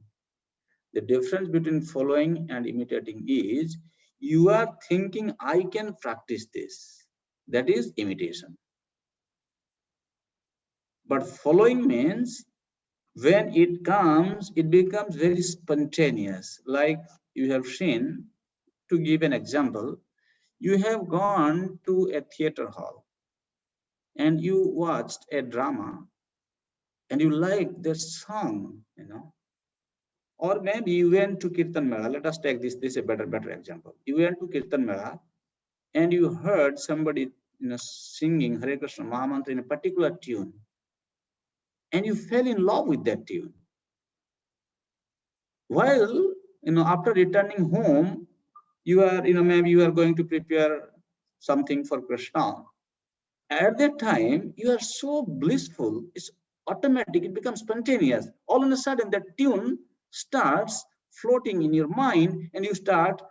The difference between following and imitating is you are thinking, I can practice this. That is imitation. But following means when it comes, it becomes very spontaneous. Like you have seen, to give an example, you have gone to a theater hall and you watched a drama and you like the song, you know. Or maybe you went to Kirtan Mela. Let us take this is a better example. You went to Kirtan Mela and you heard somebody, you know, singing Hare Krishna Mahamantra in a particular tune. And you fell in love with that tune. While, you know, after returning home, you are, you know, maybe you are going to prepare something for Krishna. At that time, you are so blissful, it's automatic, it becomes spontaneous. All of a sudden, that tune starts floating in your mind, and you start,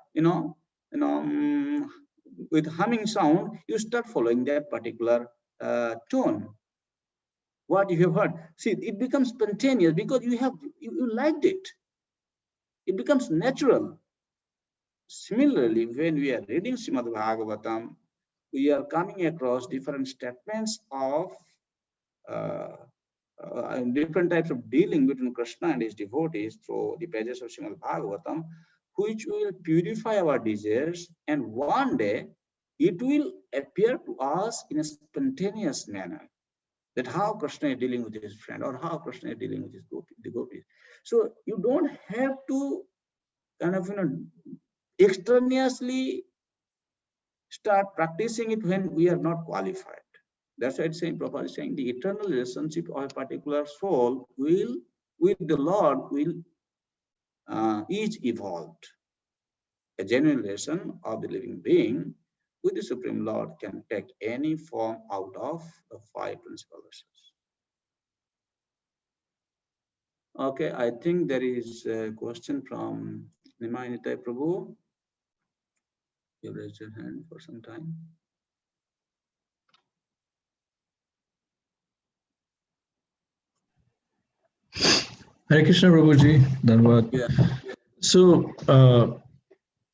with humming sound, you start following that particular tone. What you have heard, see, it becomes spontaneous because you liked it. It becomes natural. Similarly, when we are reading Srimad Bhagavatam, we are coming across different statements of different types of dealing between Krishna and his devotees through the pages of Srimad Bhagavatam, which will purify our desires, and one day it will appear to us in a spontaneous manner that how Krishna is dealing with his friend or how Krishna is dealing with his devotees. So you don't have to kind of, extraneously start practicing it when we are not qualified. That's why it's saying, Prabhupada is saying, the eternal relationship of a particular soul will, with the Lord, is evolved. A genuine relation of the living being with the Supreme Lord can take any form out of the 5 principal verses. Okay, I think there is a question from Nimayanitai Prabhu. You raised your hand for some time. Hare Krishna Prabhuji, Dhanwad. Yeah. So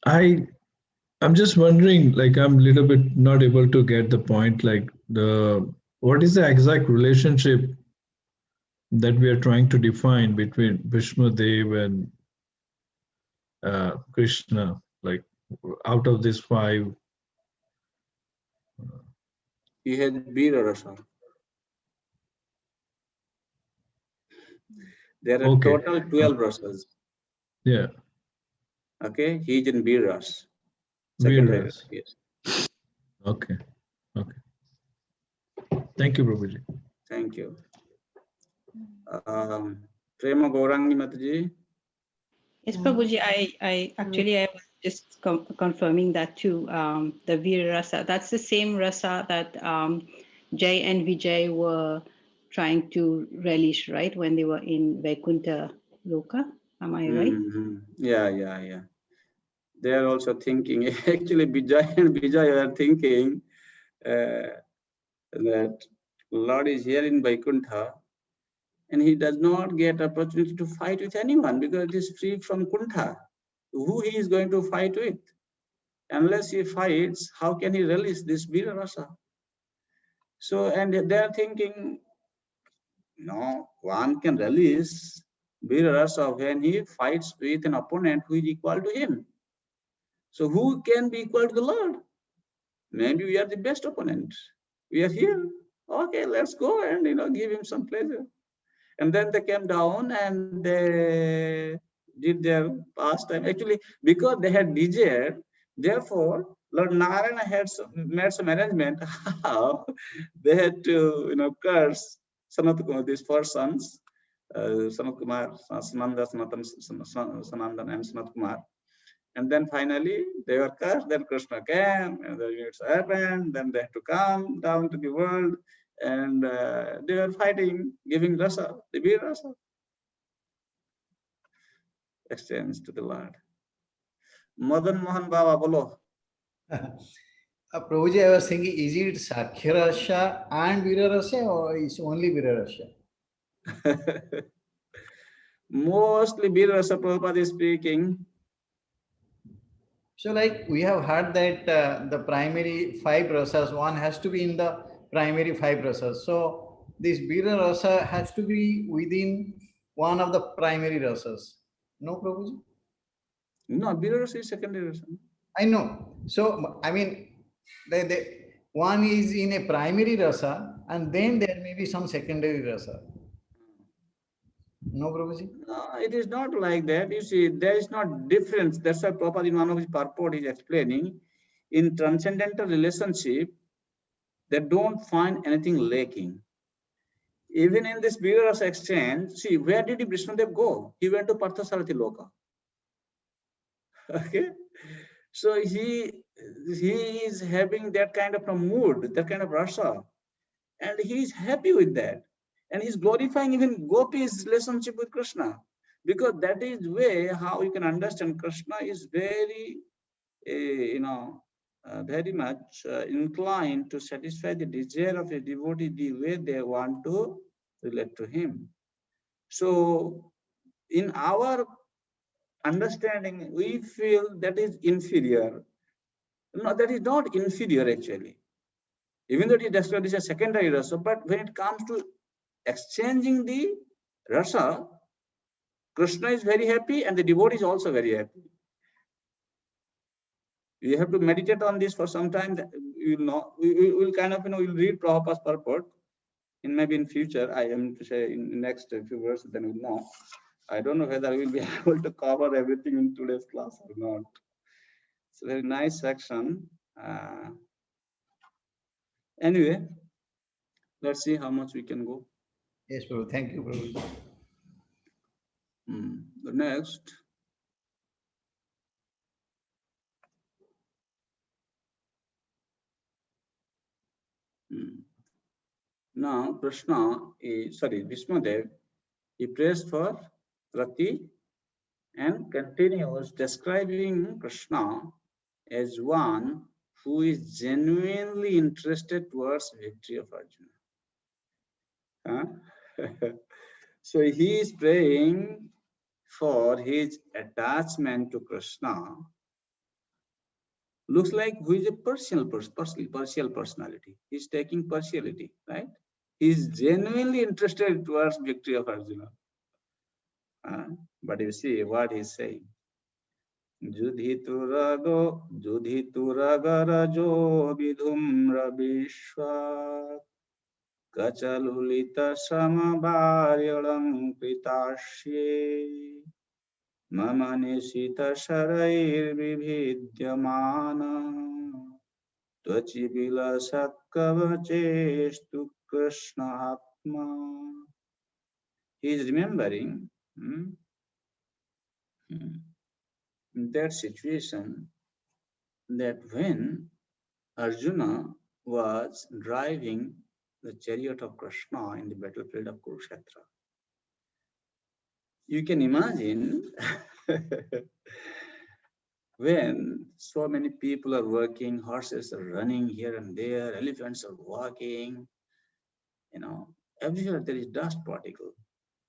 I'm just wondering, like, I'm a little bit not able to get the point, like what is the exact relationship that we are trying to define between Bhishma Dev and Krishna, like out of these 5? He had Veera Rasa. There are total 12 rasas. Yeah. Okay, he is in Veeras. Veeras. Yes. Okay. Okay. Thank you, Prabhuji. Thank you. Prema Gaurangi Mataji. Yes, Prabhuji, I actually I was just confirming that too. The Veer Rasa, that's the same rasa that Jay and Vijay were trying to relish, right? When they were in Vaikuntha Loka. Am I right? Mm-hmm. Yeah. They are also thinking, actually Vijay and Vijay are thinking that Lord is here in Vaikuntha and he does not get opportunity to fight with anyone because it is free from Kuntha. Who he is going to fight with? Unless he fights, how can he release this Veera Rasa? So, and they are thinking, no, one can release Veera Rasa when he fights with an opponent who is equal to him. So who can be equal to the Lord? Maybe we are the best opponent. We are here. Okay, let's go and give him some pleasure. And then they came down and they did their pastime. Actually, because they had desired, therefore Lord Narayana had made some arrangement how they had to, curse Sanat Kumar, these four sons, Sanat Kumar, Sananda, Sanandan, and Sanat Kumar. And then finally they were cursed. Then Krishna came, and the units happened. Then they had to come down to the world, and they were fighting, giving rasa, the beer rasa, exchange to the Lord. Madan Mohan Baba, bolo. Prabhuji, I was thinking, is it Sakhya Rasa and Vira Rasa, or is only Vira Rasa? Mostly beer rasa, Prabhupada is speaking. So like we have heard that the primary 5 rasas, one has to be in the primary 5 rasas. So this Vira Rasa has to be within one of the primary rasas. No, Prabhuji? No, beer rasa is secondary rasa. I know. So, I mean, one is in a primary rasa, and then there may be some secondary rasa. No, Prabhuji? No, it is not like that. You see, there is not difference. That's why Prabhupada in one of his purport is explaining, in transcendental relationship, they don't find anything lacking. Even in this beer rasa exchange, see, where did Vishnudev go? He went to Parthasarathi Loka. Okay? So he is having that kind of a mood, that kind of rasa, and he is happy with that. And he's glorifying even Gopi's relationship with Krishna, because that is way how you can understand Krishna is very, very much inclined to satisfy the desire of a devotee the way they want to relate to him. So in our understanding, we feel that is inferior. No, that is not inferior actually. Even though it is described as a secondary rasa, but when it comes to exchanging the rasa, Krishna is very happy and the devotee is also very happy. You have to meditate on this for some time. You know, we will kind of, we'll read Prabhupada's purport. And maybe in future, I am to say in the next few verses, then we'll know. I don't know whether we'll be able to cover everything in today's class or not. It's a very nice section. Anyway, let's see how much we can go. Yes, Prabhu. Thank you, Prabhu. The next. Now, Krishna is, Vishnudev, he prays for Rati and continues describing Krishna as one who is genuinely interested towards victory of Arjuna. So he is praying for his attachment to Krishna. Looks like who is a partial personality. He's taking partiality, right? He's genuinely interested towards victory of Arjuna. But you see what he's saying. Judhiturago Judhituragarajo vidhumra vishwa Kachalulita samabaryalam kritasye Mama nishita sharair vividyamana Tvachibila satkavachestu Krishna Atma. He is remembering in that situation that when Arjuna was driving the chariot of Krishna in the battlefield of Kurukshetra, you can imagine when so many people are working, horses are running here and there, elephants are walking, everywhere there is dust particle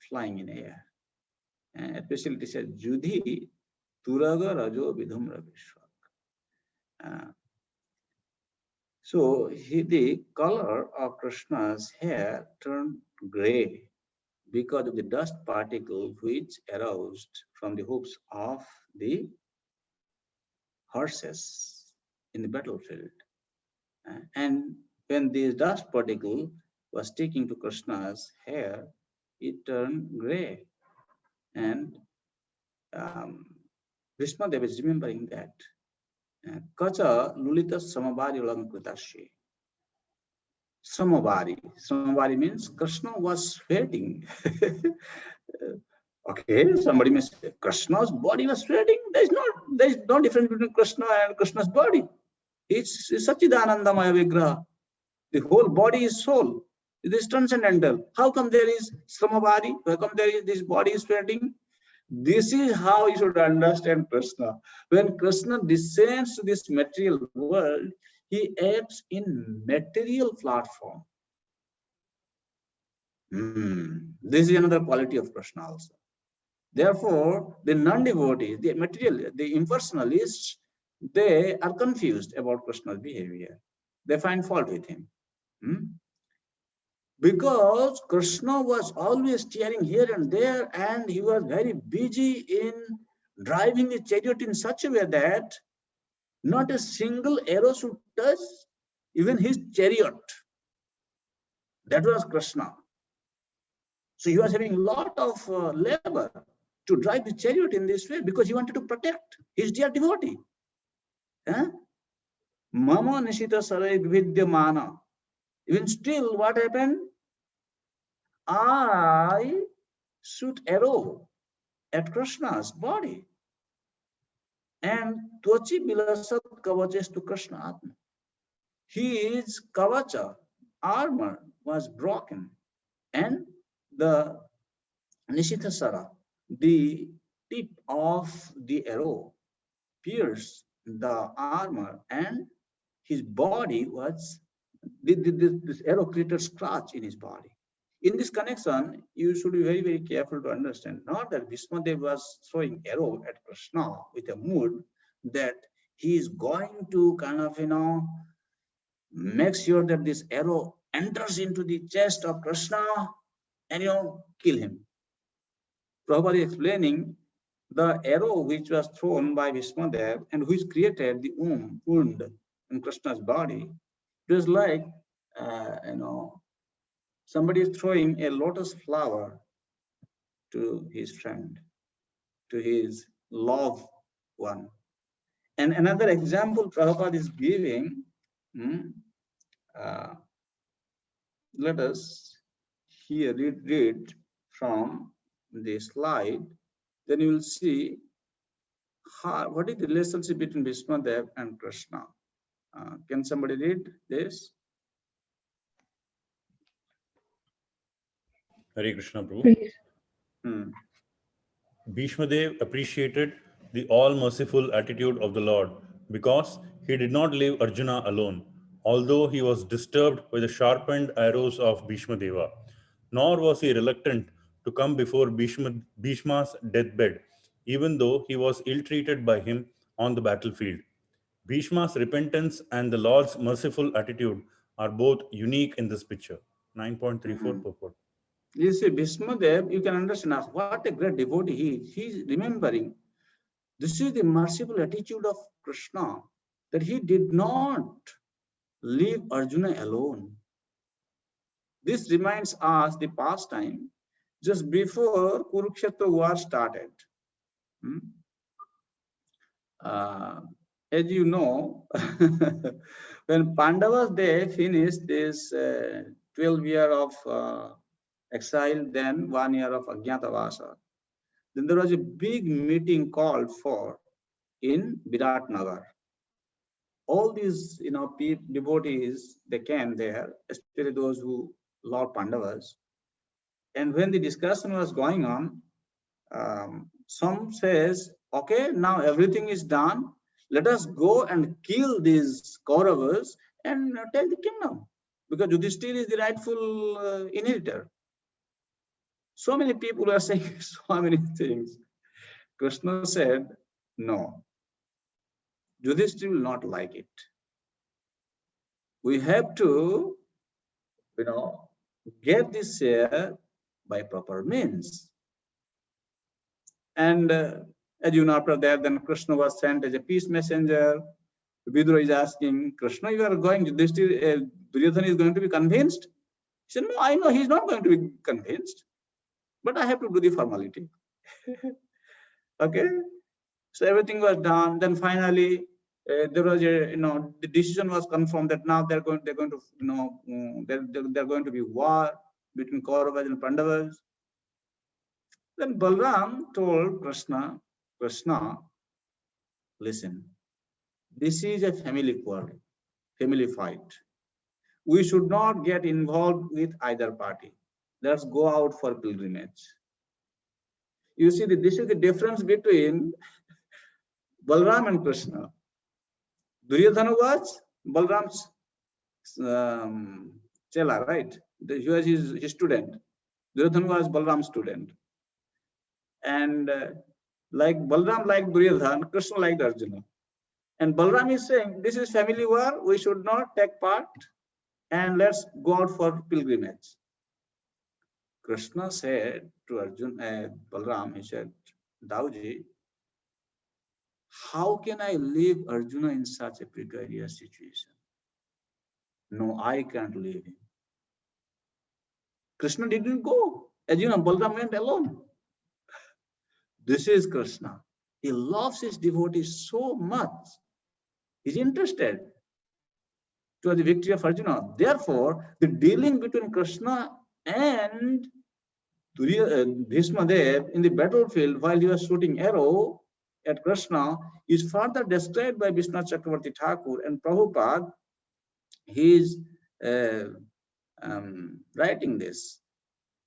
flying in air. And especially it says, Judhi Turaga Rajo Vidhumra Vishwak. So the color of Krishna's hair turned gray because of the dust particle which aroused from the hooves of the horses in the battlefield. And when this dust particle was sticking to Krishna's hair, it turned gray. And Bhishma Dev is remembering that Kacha Lulita Samabari Lankutashi. Samabari means Krishna was sweating. Okay, somebody may say Krishna's body was sweating. There's no difference between Krishna and Krishna's body. It's Sachidanandamaya Vigraha. The whole body is soul. It is transcendental. How come there is Samabari? How come there is this body is sweating? This is how you should understand Krishna. When Krishna descends to this material world, he acts in material platform. This is another quality of Krishna also. Therefore, the non-devotees, the material, the impersonalists, they are confused about Krishna's behavior. They find fault with him. Because Krishna was always steering here and there, and he was very busy in driving the chariot in such a way that not a single arrow should touch even his chariot. That was Krishna. So he was having a lot of labor to drive the chariot in this way because he wanted to protect his dear devotee. Mama Nishita Sarai Vidyamana. Even still, what happened? I shoot arrow at Krishna's body. And Twachi Bilasat Kavaches to Krishna Atma. His Kavacha, armor, was broken. And the Nishitasara, the tip of the arrow, pierced the armor, and his body was, this arrow created scratch in his body. In this connection, you should be very, very careful to understand, not that Bhishma Dev was throwing arrow at Krishna with a mood that he is going to kind of, make sure that this arrow enters into the chest of Krishna and, kill him. Prabhupada is explaining the arrow which was thrown by Bhishma Dev and which created the wound in Krishna's body. It was like, somebody is throwing a lotus flower to his friend, to his loved one. And another example Prabhupada is giving, let us here read from the slide, then you will see what is the relationship between Bhishma Dev and Krishna. Can somebody read this? Hare Krishna, Prabhu. Bhishma Dev appreciated the all-merciful attitude of the Lord because he did not leave Arjuna alone, although he was disturbed by the sharpened arrows of Bhishma Deva. Nor was he reluctant to come before Bhishma's deathbed, even though he was ill-treated by him on the battlefield. Bhishma's repentance and the Lord's merciful attitude are both unique in this picture. 9.34 purport. You see, Bhishma Dev, you can understand what a great devotee he is. He is remembering, this is the merciful attitude of Krishna, that he did not leave Arjuna alone. This reminds us the past time, just before Kurukshetra war started. As you know, when Pandavas, they finished this 12 years of exile, then 1 year of Ajnatavasa. Then there was a big meeting called for in Viratnagar. All these, devotees, they came there, especially those who loved Pandavas. And when the discussion was going on, some says, okay, now everything is done. Let us go and kill these Kauravas and take the kingdom, because Yudhishthira is the rightful inheritor. So many people are saying so many things. Krishna said, no, Yudhishthira will not like it. We have to, get this share by proper means. And as you know, after that, then Krishna was sent as a peace messenger. Vidura is asking, Krishna, you are going, Yudhishthira, Duryodhana is going to be convinced? He said, no, I know he's not going to be convinced, but I have to do the formality. Okay, so everything was done. Then finally, there was a, the decision was confirmed that now they're going to, they're going to be war between Kauravas and Pandavas. Then Balram told Krishna, listen, this is a family quarrel, family fight. We should not get involved with either party. Let's go out for pilgrimage. You see, this is the difference between Balram and Krishna. Duryodhana was Balram's chela, right? He was his student. Duryodhana was Balram's student. And like Balram liked Duryodhana, Krishna liked Arjuna. And Balram is saying, this is family war, we should not take part, and let's go out for pilgrimage. Krishna said to Arjuna, Balram, he said, Dauji, how can I leave Arjuna in such a precarious situation? No, I can't leave him. Krishna didn't go. As you know, Balram went alone. This is Krishna. He loves his devotees so much. He's interested to the victory of Arjuna. Therefore, the dealing between Krishna and Bhishma Dev in the battlefield while he was shooting arrow at Krishna is further described by Vishnu Chakravarti Thakur, and Prabhupada, he is writing this.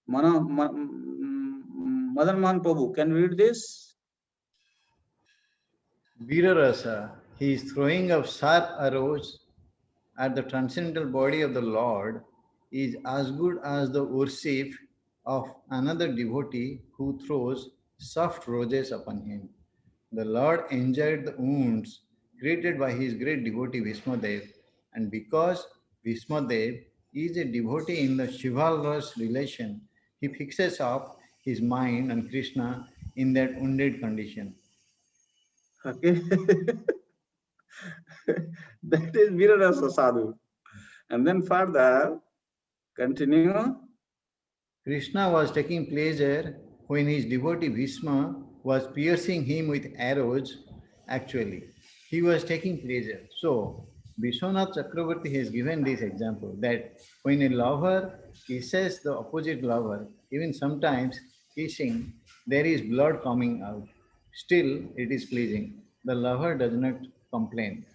Madan Mohan Prabhu, can you read this? Virarasa, he is throwing of sharp arrows at the transcendental body of the Lord, is as good as the worship of another devotee who throws soft roses upon him. The Lord enjoyed the wounds created by his great devotee Bhishmadev, and because Bhishmadev is a devotee in the chivalrous relation, he fixes up his mind on Krishna in that wounded condition. Okay. That is Virarasa Sadhu. And then further, continue. Krishna was taking pleasure when his devotee Bhishma was piercing him with arrows. Actually, he was taking pleasure. So, Vishwanath Chakravarti has given this example that when a lover kisses the opposite lover, even sometimes kissing, there is blood coming out. Still, it is pleasing. The lover does not complain.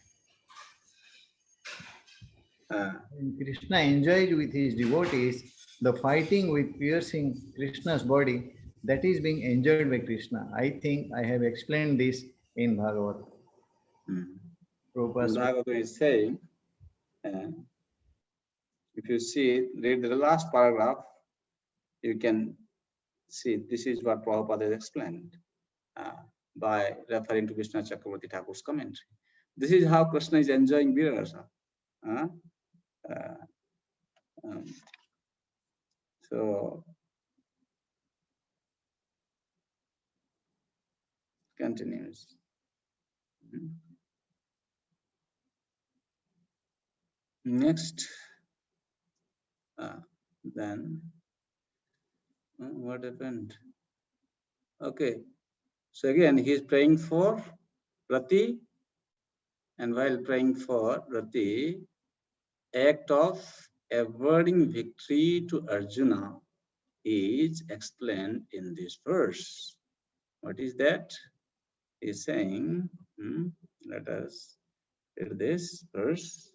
When Krishna enjoys with his devotees, the fighting with piercing Krishna's body, that is being enjoyed by Krishna. I think I have explained this in Bhagavad. Bhagavad is saying, if you see, read the last paragraph, you can see this is what Prabhupada has explained by referring to Vishnu Chakravarti Thakur's commentary. This is how Krishna is enjoying Virarasa. So, continues. Next, then what happened? Okay, so again he is praying for Rati, and while praying for Rati, act of awarding victory to Arjuna is explained in this verse. What is that? He's saying, let us read this verse.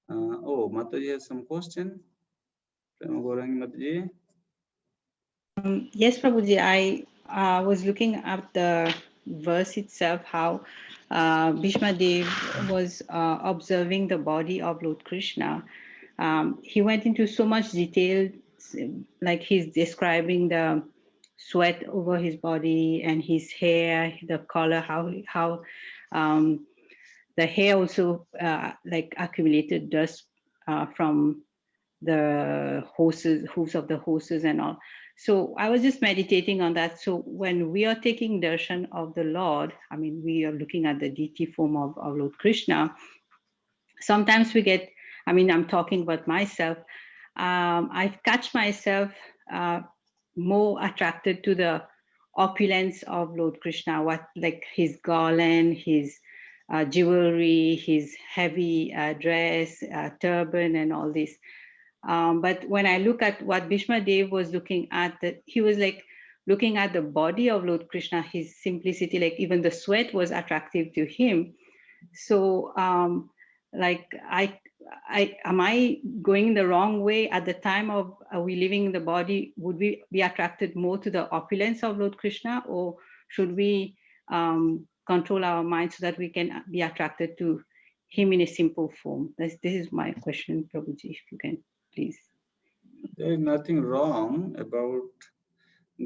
Oh, Mataji has some question. Mataji. Yes, Prabhuji, I was looking at the verse itself, how Bhishma Dev was observing the body of Lord Krishna. He went into so much detail, like he's describing the sweat over his body and his hair, the color, how the hair also like accumulated dust from the horses, hooves of the horses and all. So I was just meditating on that. So when we are taking darshan of the Lord, I mean, we are looking at the deity form of Lord Krishna. Sometimes we get, I mean, I'm talking about myself. I catch myself more attracted to the opulence of Lord Krishna, what like his garland, his jewelry, his heavy dress, turban, and all this. But when I look at what Bhishma Dev was looking at, he was like looking at the body of Lord Krishna, his simplicity, like even the sweat was attractive to him. So like am I going the wrong way at the time of we living in the body? Would we be attracted more to the opulence of Lord Krishna, or should we control our mind so that we can be attracted to him in a simple form? This is my question, Prabhuji, if you can please. There is nothing wrong about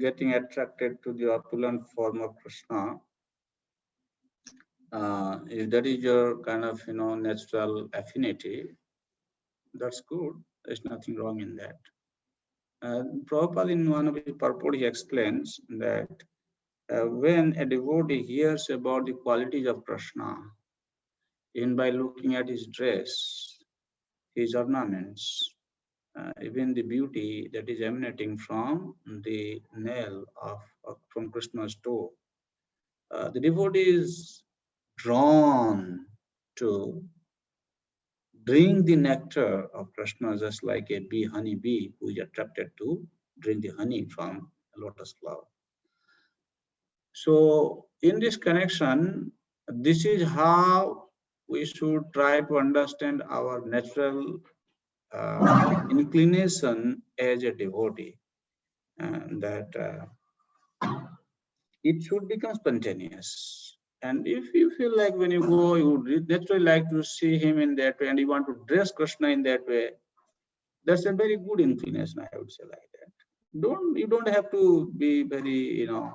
getting attracted to the opulent form of Krishna. If that is your kind of, natural affinity, that's good. There's nothing wrong in that. Prabhupada, in one of his purport, he explains that when a devotee hears about the qualities of Krishna, even by looking at his dress, his ornaments, even the beauty that is emanating from the nail from Krishna's toe, the devotee is drawn to drink the nectar of Krishna, just like a honey bee who is attracted to drink the honey from a lotus flower. So in this connection, this is how we should try to understand our natural inclination as a devotee, and that it should become spontaneous. And if you feel like when you go, you would naturally like to see him in that way, and you want to dress Krishna in that way, that's a very good inclination, I would say, like that. You don't have to be very, oh,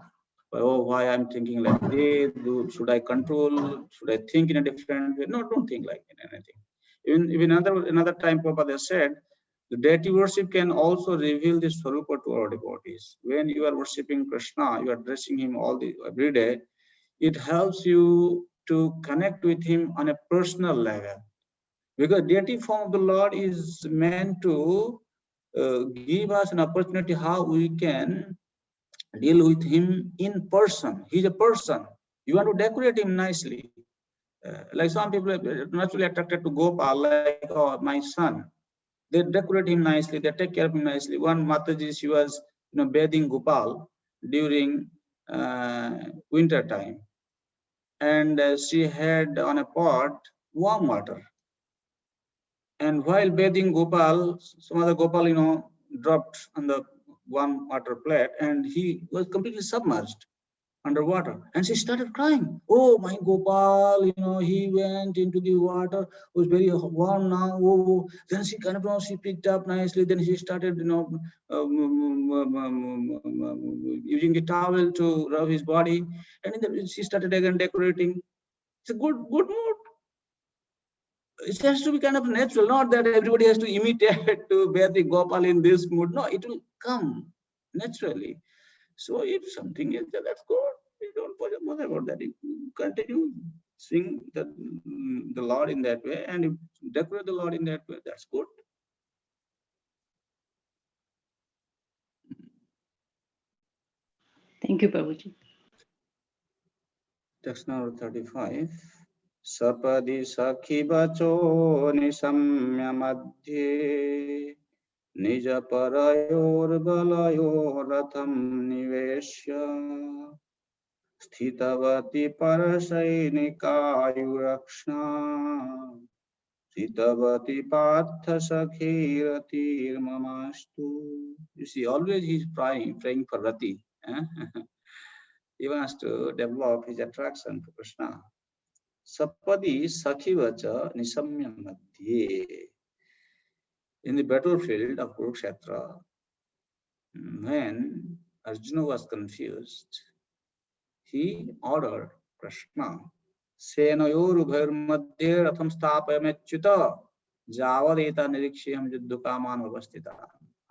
why I'm thinking like this, should I control, should I think in a different way? No, don't think like anything. Even another time Prabhupada said, the deity worship can also reveal the Swarupa to our devotees. When you are worshipping Krishna, you are dressing him every day, it helps you to connect with him on a personal level. Because deity form of the Lord is meant to give us an opportunity how we can deal with him in person. He's a person. You want to decorate him nicely. Like some people are naturally attracted to Gopal, like my son. They decorate him nicely, they take care of him nicely. One Mataji, she was bathing Gopal during winter time. And she had on a pot warm water. And while bathing Gopal, some other Gopal, dropped on the warm water plate, and he was completely submerged underwater. And she started crying. Oh, my Gopal, he went into the water, it was very warm now. Oh, then she kind of, she picked up nicely. Then she started, using the towel to rub his body. And then she started again decorating. It's a good mood. It has to be kind of natural, not that everybody has to imitate to bear the Gopal in this mood. No, it will come naturally. So if something is there, that's good. You don't bother about that. You continue sing the Lord in that way, and you decorate the Lord in that way. That's good. Thank you, Prabhuji. Text number 35. Sapadi sakhi bacho nisamya madhye nija parayor balayor ratham niveshya sthitavati parasainikayurakshna sthitavati patha sakhiratir mamastu. You see, always he's praying for Rati. He wants to develop his attraction to Krishna. Sapadi sakhivacha nisamya madhye. In the battlefield of Kurukshetra, when Arjuna was confused, he ordered Krishna, Senayorubhair madhye ratham sthapayamechuta javadeta nirikshayam jiddukaman avastita.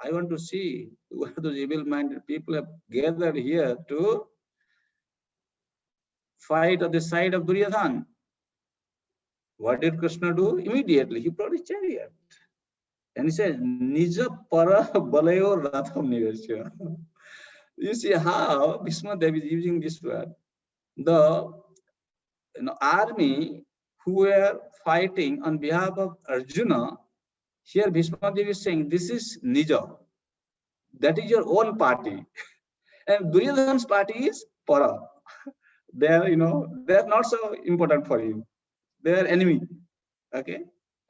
I want to see where those evil-minded people have gathered here to fight on the side of Duryodhana. What did Krishna do? Immediately he brought his chariot. And he says, Nija para balayo ratham nivesya. You see how Bhishma Dev is using this word. The army who were fighting on behalf of Arjuna, here Bhishma Dev is saying, this is Nija. That is your own party. And Duryodhana's party is Para. They're, they're not so important for you. They're enemy. Okay.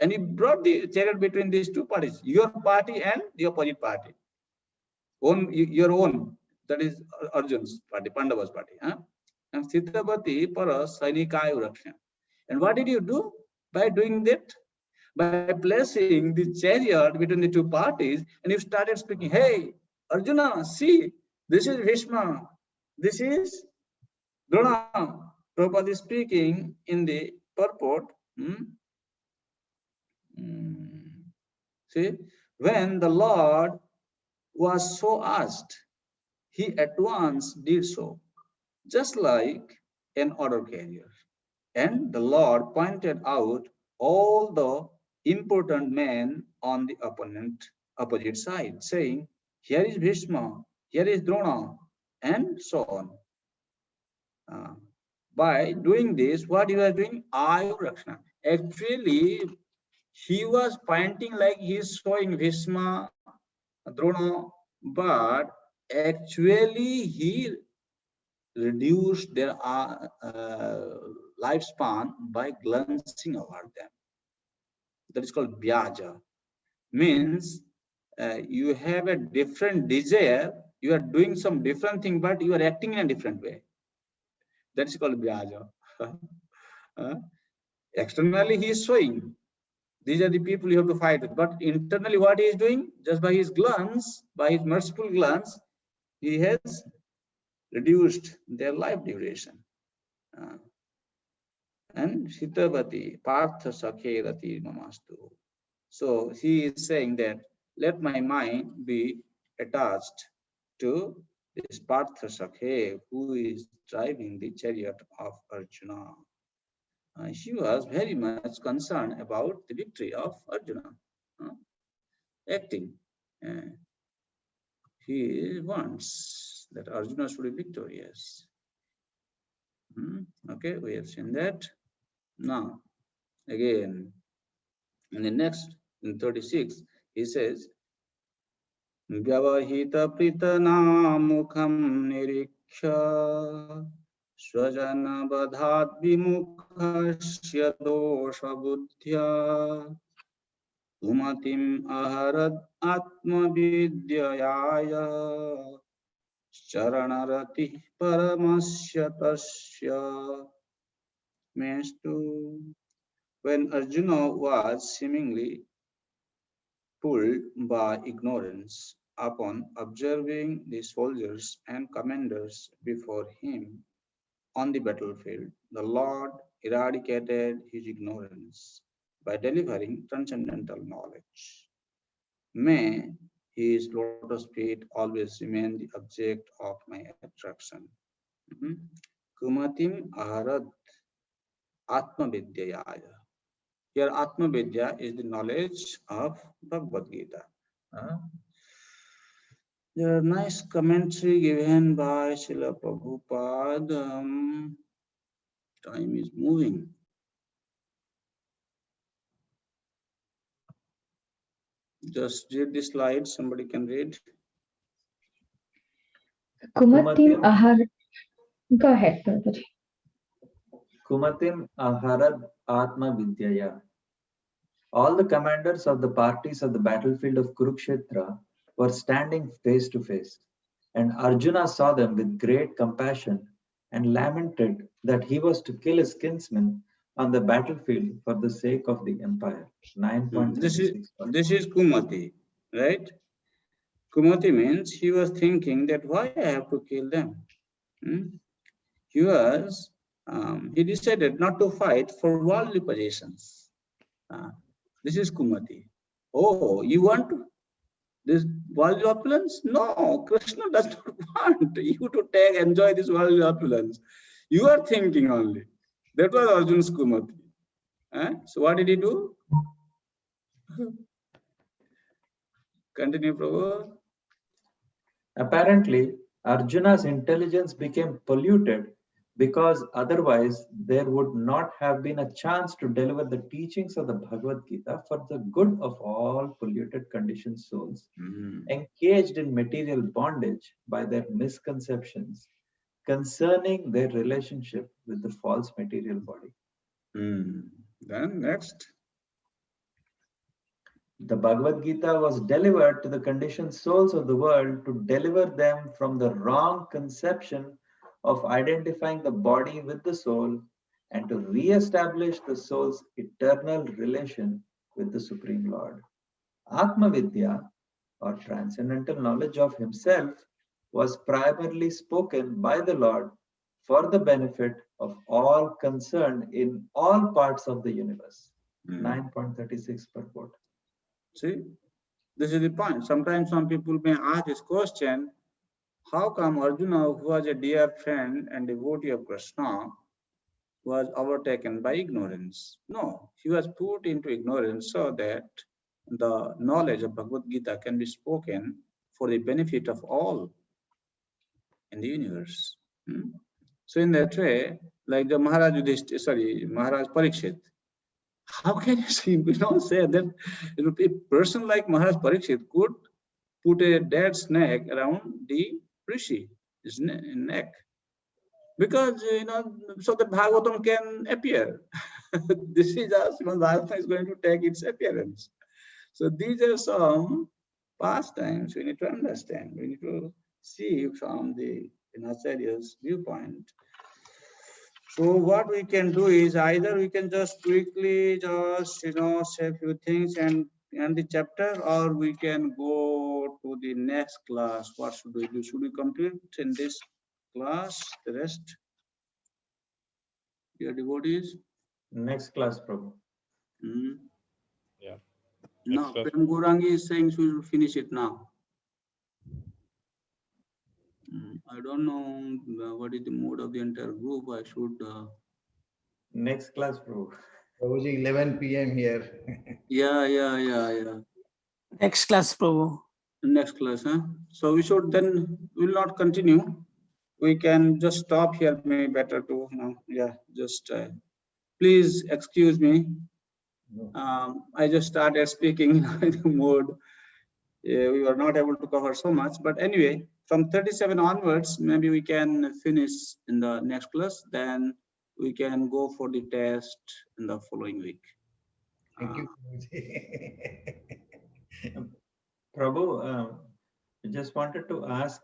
And he brought the chariot between these two parties, your party and the opposite party. Your own, that is Arjun's party, Pandava's party. Huh? And Sitapati Para Sainikaya Raksha. And what did you do by doing that? By placing the chariot between the two parties, and you started speaking, hey, Arjuna, see, this is Bhishma, this is Drona. Prabhupada is speaking in the purport. See, when the Lord was so asked, he at once did so, just like an order carrier. And the Lord pointed out all the important men on the opposite side, saying, here is Bhishma, here is Drona, and so on. By doing this, what he was doing? Ayu Rakshana. Actually, he was pointing like he is showing Bhishma, Drona, but actually he reduced their lifespan by glancing over them. That is called Vyaja. Means you have a different desire, you are doing some different thing, but you are acting in a different way. That is called Vyaja. Externally, he is showing these are the people you have to fight with, but internally, what he is doing, just by his glance, by his merciful glance, he has reduced their life duration. And Shitavati, Partha Sakhe Rati Mamastu. So he is saying that let my mind be attached to this Partha Sakhe who is driving the chariot of Arjuna. She was very much concerned about the victory of Arjuna. Acting. He wants that Arjuna should be victorious. Okay, we have seen that. Now, again, in the next, in 36, he says, Vyavahita pritana mukham niriksha swajana badhat vimukhasya dosha buddhya umatim aharad atma vidyaya charanarati paramasya tasya. Means to, when Arjuna was seemingly pulled by ignorance upon observing the soldiers and commanders before him on the battlefield, the Lord eradicated his ignorance by delivering transcendental knowledge. May his lotus feet always remain the object of my attraction. Kumatim aharad atma vidyaya. Here atma vidya is the knowledge of Bhagavad Gita. There are nice commentary given by Srila Prabhupada. Time is moving. Just read the slide, somebody can read. Kumatim ahar. Go ahead, Prabhuji. Kumatim aharad atma vidyaya. All the commanders of the parties of the battlefield of Kurukshetra were standing face to face, and Arjuna saw them with great compassion and lamented that he was to kill his kinsman on the battlefield for the sake of the empire. 9.36. This is Kumati, right? Kumati means he was thinking that why I have to kill them. He decided not to fight for worldly possessions. This is Kumati. Oh, you want this worldly opulence? No, Krishna does not want you to enjoy this worldly opulence. You are thinking only. That was Arjuna's Kumati. So what did he do? Continue, Prabhu. Apparently, Arjuna's intelligence became polluted because otherwise there would not have been a chance to deliver the teachings of the Bhagavad Gita for the good of all polluted conditioned souls engaged in material bondage by their misconceptions concerning their relationship with the false material body. Then next. The Bhagavad Gita was delivered to the conditioned souls of the world to deliver them from the wrong conception of identifying the body with the soul and to re-establish the soul's eternal relation with the Supreme Lord. Atma Vidya, or transcendental knowledge of himself, was primarily spoken by the Lord for the benefit of all concerned in all parts of the universe. 9.36 purport. See, this is the point. Sometimes some people may ask this question, how come Arjuna, who was a dear friend and devotee of Krishna, was overtaken by ignorance? No, he was put into ignorance so that the knowledge of Bhagavad Gita can be spoken for the benefit of all in the universe. So in that way, like the Maharaj Parikshit, how can you say that a person like Maharaj Parikshit could put a dead snake around the Rishi, his neck? Because, so that Bhagavatam can appear. This is just, Bhagavatam is going to take its appearance. So these are some pastimes we need to understand. We need to see from the Acharya's viewpoint. So what we can do is either we can just quickly just, say a few things and end the chapter, or we can go to the next class. What should we do? Should we complete in this class the rest? Your devotees? Next class, Prabhu. Yeah. No, Prem Gourangi is saying we should finish it now. I don't know what is the mood of the entire group. I should. Next class, Prabhu. Prabhuji, 11 p.m. here. Yeah. Next class, Prabhu. Next class, huh? So we should then, will not continue. We can just stop here, maybe better to, just please excuse me. I just started speaking in the mood. We were not able to cover so much, but anyway, from 37 onwards, maybe we can finish in the next class. Then we can go for the test in the following week. Thank you. Prabhu, I just wanted to ask,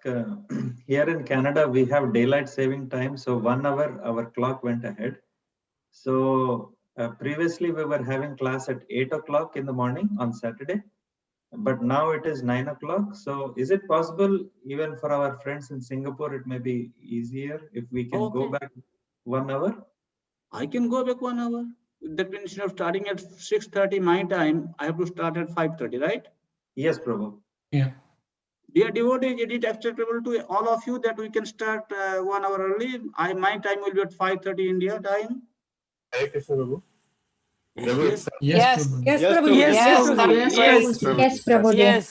here in Canada, we have daylight saving time. So 1 hour, our clock went ahead. So previously we were having class at 8 o'clock in the morning on Saturday, but now it is 9 o'clock. So is it possible even for our friends in Singapore, it may be easier if we can go back 1 hour? I can go back 1 hour. That means instead of starting at 6:30 my time, I have to start at 5:30, right? Yes, Prabhu. Yeah. Dear devotees, is it acceptable to all of you that we can start 1 hour early? My time will be at 5:30 India time. Yes. Yes, Prabhu. yes, Yes, Prabhu. Yes, Prabhu. Yes, Prabhu. Yes.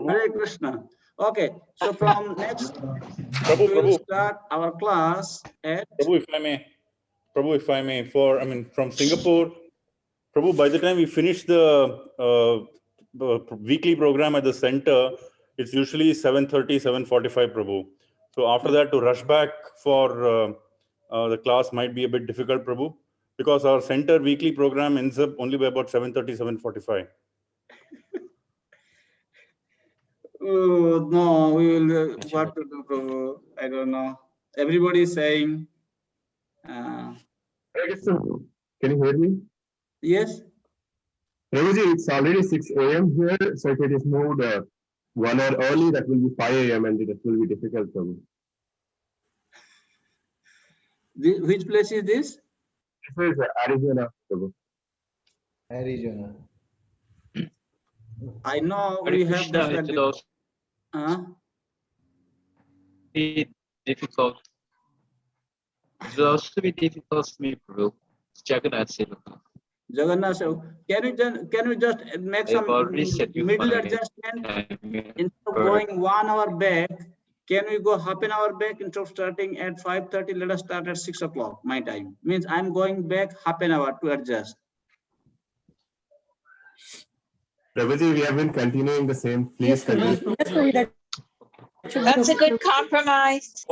Hare Krishna. Okay, so from next, Prabhu, we will start our class at. Prabhu, if I may, from Singapore, Prabhu, by the time we finish the weekly program at the center, it's usually 7:30, 7:45, Prabhu. So after that, to rush back for the class might be a bit difficult, Prabhu, because our center weekly program ends up only by about 7:30, 7:45. Oh, no, we will, what to do, Prabhu? I don't know. Everybody is saying. Can you hear me? Yes. Prabhuji, it's already 6 a.m. here, so if it is moved 1 hour early, that will be 5 a.m. and that will be difficult, Prabhu. Which place is this? This is Arizona, Prabhu. Arizona. I know we have this like this. Difficult. It will also be difficult for me, Prabhu. Jagannath Seva. Jagannath, so can you just make some middle adjustment instead of going 1 hour back? Can we go half an hour back instead of starting at 5:30? Let us start at 6 o'clock. My time means I'm going back half an hour to adjust. Prabhuji, we have been continuing the same. Please continue. That's a good compromise.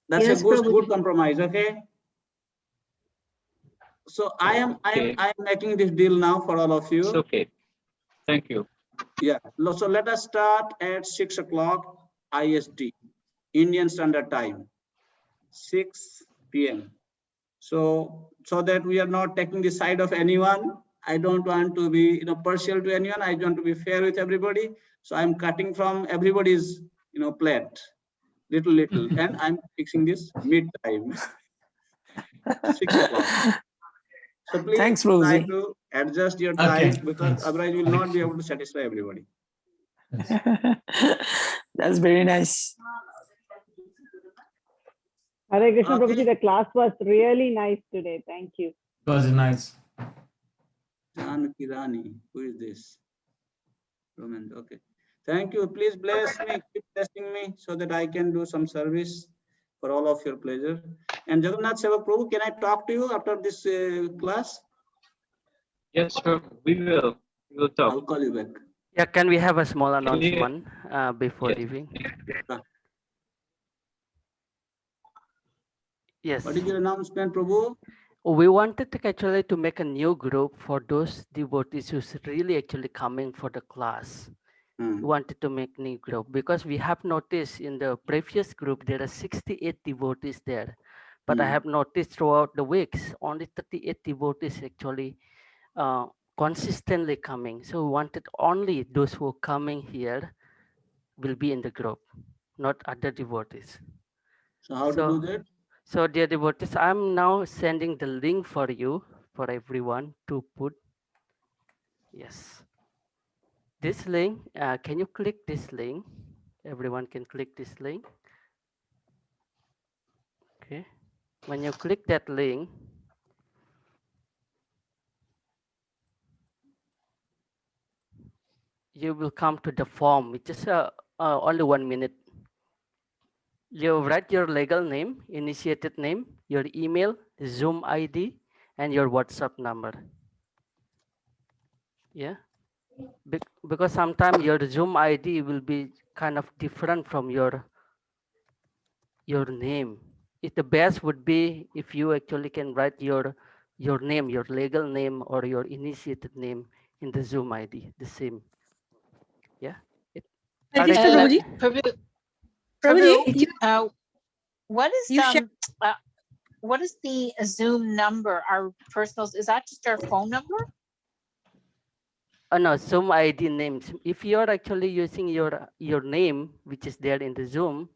That's a good compromise. Okay. So I am making this deal now for all of you. It's okay. Thank you. Yeah. So let us start at 6 o'clock IST, Indian Standard Time, 6 p.m. So that we are not taking the side of anyone. I don't want to be partial to anyone. I want to be fair with everybody. So I'm cutting from everybody's plate, little, and I'm fixing this mid time, 6 o'clock. So please Thanks, try Prabhuji. to adjust your time because otherwise you will not be able to satisfy everybody. That's very nice. Hare Krishna Prabhuji, the class was really nice today. Thank you. It was nice. Janaki Rani, who is this? Roman. Okay. Thank you. Please bless me, keep blessing me so that I can do some service for all of your pleasure. And Jagannath Sevak Prabhu, can I talk to you after this class? Yes, sir. We will talk. I'll call you back. Yeah, can we have a small announcement before leaving? Yes. What is your announcement, Prabhu? We wanted to actually to make a new group for those devotees who's really actually coming for the class. We wanted to make new group because we have noticed in the previous group there are 68 devotees there, but I have noticed throughout the weeks only 38 devotees actually consistently coming. So we wanted only those who are coming here will be in the group, not other devotees. So how to do that? So dear devotees, I'm now sending the link for you, for everyone to put. Yes. This link, can you click this link? Everyone can click this link. Okay. When you click that link, you will come to the form, which is only 1 minute. You write your legal name, initiated name, your email, Zoom ID, and your WhatsApp number. Yeah. Because sometimes your Zoom ID will be kind of different from your name. The best would be if you actually can write your name, your legal name or your initiated name in the Zoom ID, the same. Yeah. Prabhu, what is the Zoom number? Our personals, is that just our phone number? No, Zoom ID names. If you're actually using your name, which is there in the Zoom,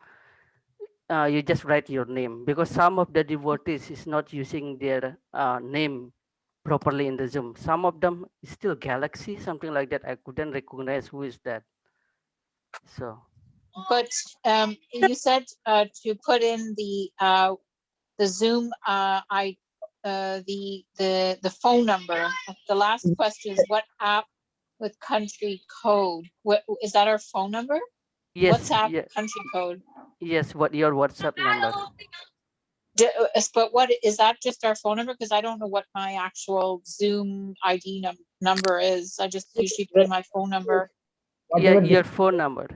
you just write your name because some of the devotees is not using their name properly in the Zoom. Some of them is still Galaxy, something like that. I couldn't recognize who is that. So. But you said to put in the Zoom the phone number. The last question is what app with country code? What is that our phone number? Yes. WhatsApp country code. Yes, what your WhatsApp number? But what is that just our phone number? Because I don't know what my actual Zoom ID number is. I just usually put in my phone number. Yeah, your phone number.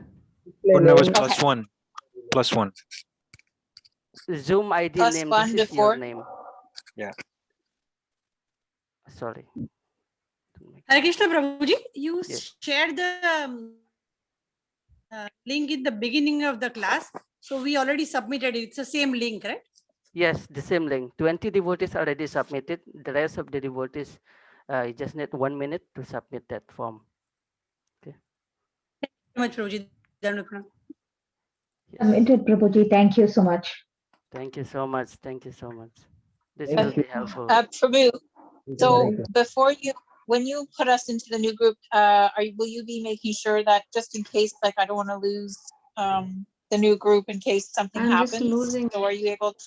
Phone number is +1. +1. Zoom ID +1 name. This is before? your name. Yeah. Sorry. Hare Krishna Prabhuji, you shared the link in the beginning of the class. So we already submitted it. It's the same link, right? Yes, the same link. 20 devotees already submitted. The rest of the devotees, you just need 1 minute to submit that form. Okay. Thank you very much, Prabhuji. Submitted, Prabhuji. Thank you so much. Thank you so much. Thank you so much. This will be helpful. Prabhu, so when you put us into the new group, will you be making sure that just in case, like I don't want to lose the new group in case something happens? So are you able to?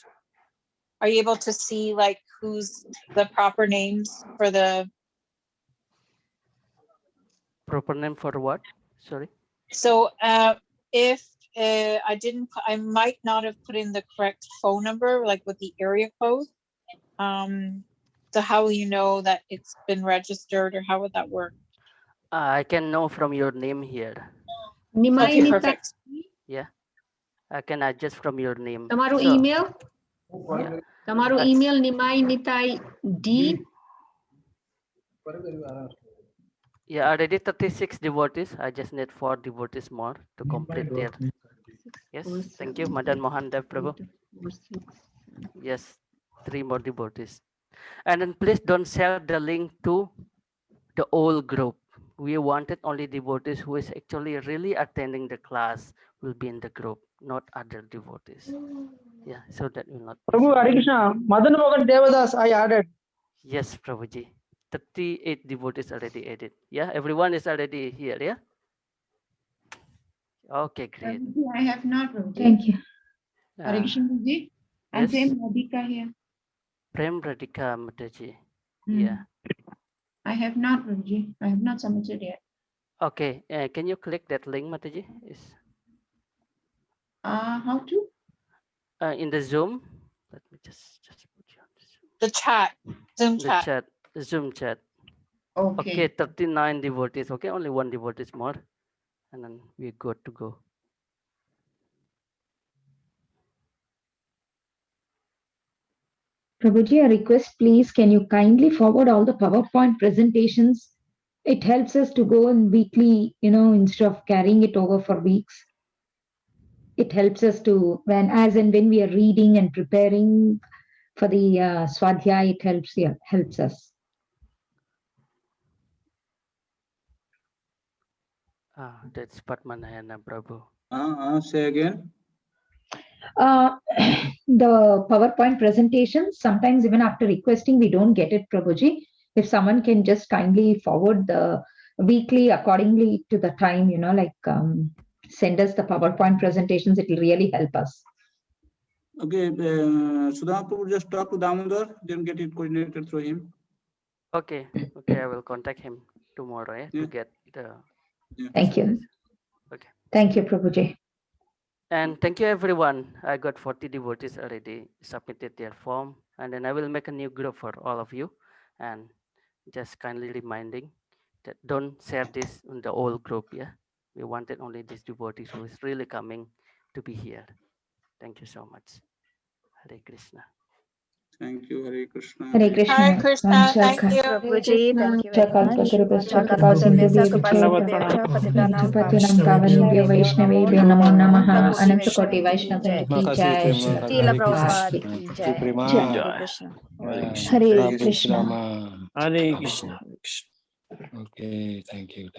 are you able to see like who's the proper names for the, Proper name for what? Sorry. so if I might not have put in the correct phone number, like with the area code. So how will you know that it's been registered, or how would that work? I can know from your name here. Okay, perfect. Yeah. I can adjust from your name. Tomorrow So, email. yeah. Tomorrow email Nimai Nitai D. Yeah, already 36 devotees. I just need 4 devotees more to complete their. Yes, thank you, Madan Mohan Dev Prabhu. Yes, 3 more devotees. And then please don't share the link to the whole group. We wanted only devotees who is actually really attending the class will be in the group, not other devotees. Yeah, so that will not. Prabhu, Hare Krishna, Madan Mohan Devadas, I added. Yes, Prabhuji. 38 devotees already added. Yeah, everyone is already here. Yeah. Okay, great. I have not. Thank you. Hare Krishna Prabhuji. I'm Yes. Prem Radhika here. Prem Radhika Mataji. Hmm. Yeah. I have not, Prabhuji. I have not submitted yet. Okay. Can you click that link, Mataji? Is How to? in the Zoom. Let me just put you on the Zoom. The chat, Zoom The chat. chat, Zoom chat. Okay. Okay, 39 devotees. Okay, only 1 devotees more, and then we're good to go. Prabhuji, a request, please. Can you kindly forward all the PowerPoint presentations? It helps us to go in weekly, instead of carrying it over for weeks. It helps us to, when we are reading and preparing for the Swadhyaya, it helps us. That's Padmanayana Prabhu. Say again. The PowerPoint presentations, sometimes even after requesting, we don't get it, Prabhuji. If someone can just kindly forward the weekly accordingly to the time, send us the PowerPoint presentations, it will really help us. Okay, Sudhama Prabhu, just talk to Damodar, then get it coordinated through him. Okay, okay, I will contact him tomorrow to get the. Thank you. Okay. Thank you, Prabhuji. And thank you, everyone. I got 40 devotees already submitted their form, and then I will make a new group for all of you. And just kindly reminding that don't share this in the old group. Yeah, we wanted only these devotees who is really coming to be here. Thank you so much. Hare Krishna. Thank you, Hare Krishna. Hare Krishna. Hare Krishna, thank you. Prabhuji, thank you very much. Patitanam Pavanebhyo Vaishnavebhyo Namo Namaha. Anantakoti Vaishnavan ki jai. Srila Prabhupada ki jai. Hare Krishna. Hare Krishna. Hare Krishna. Okay, thank you.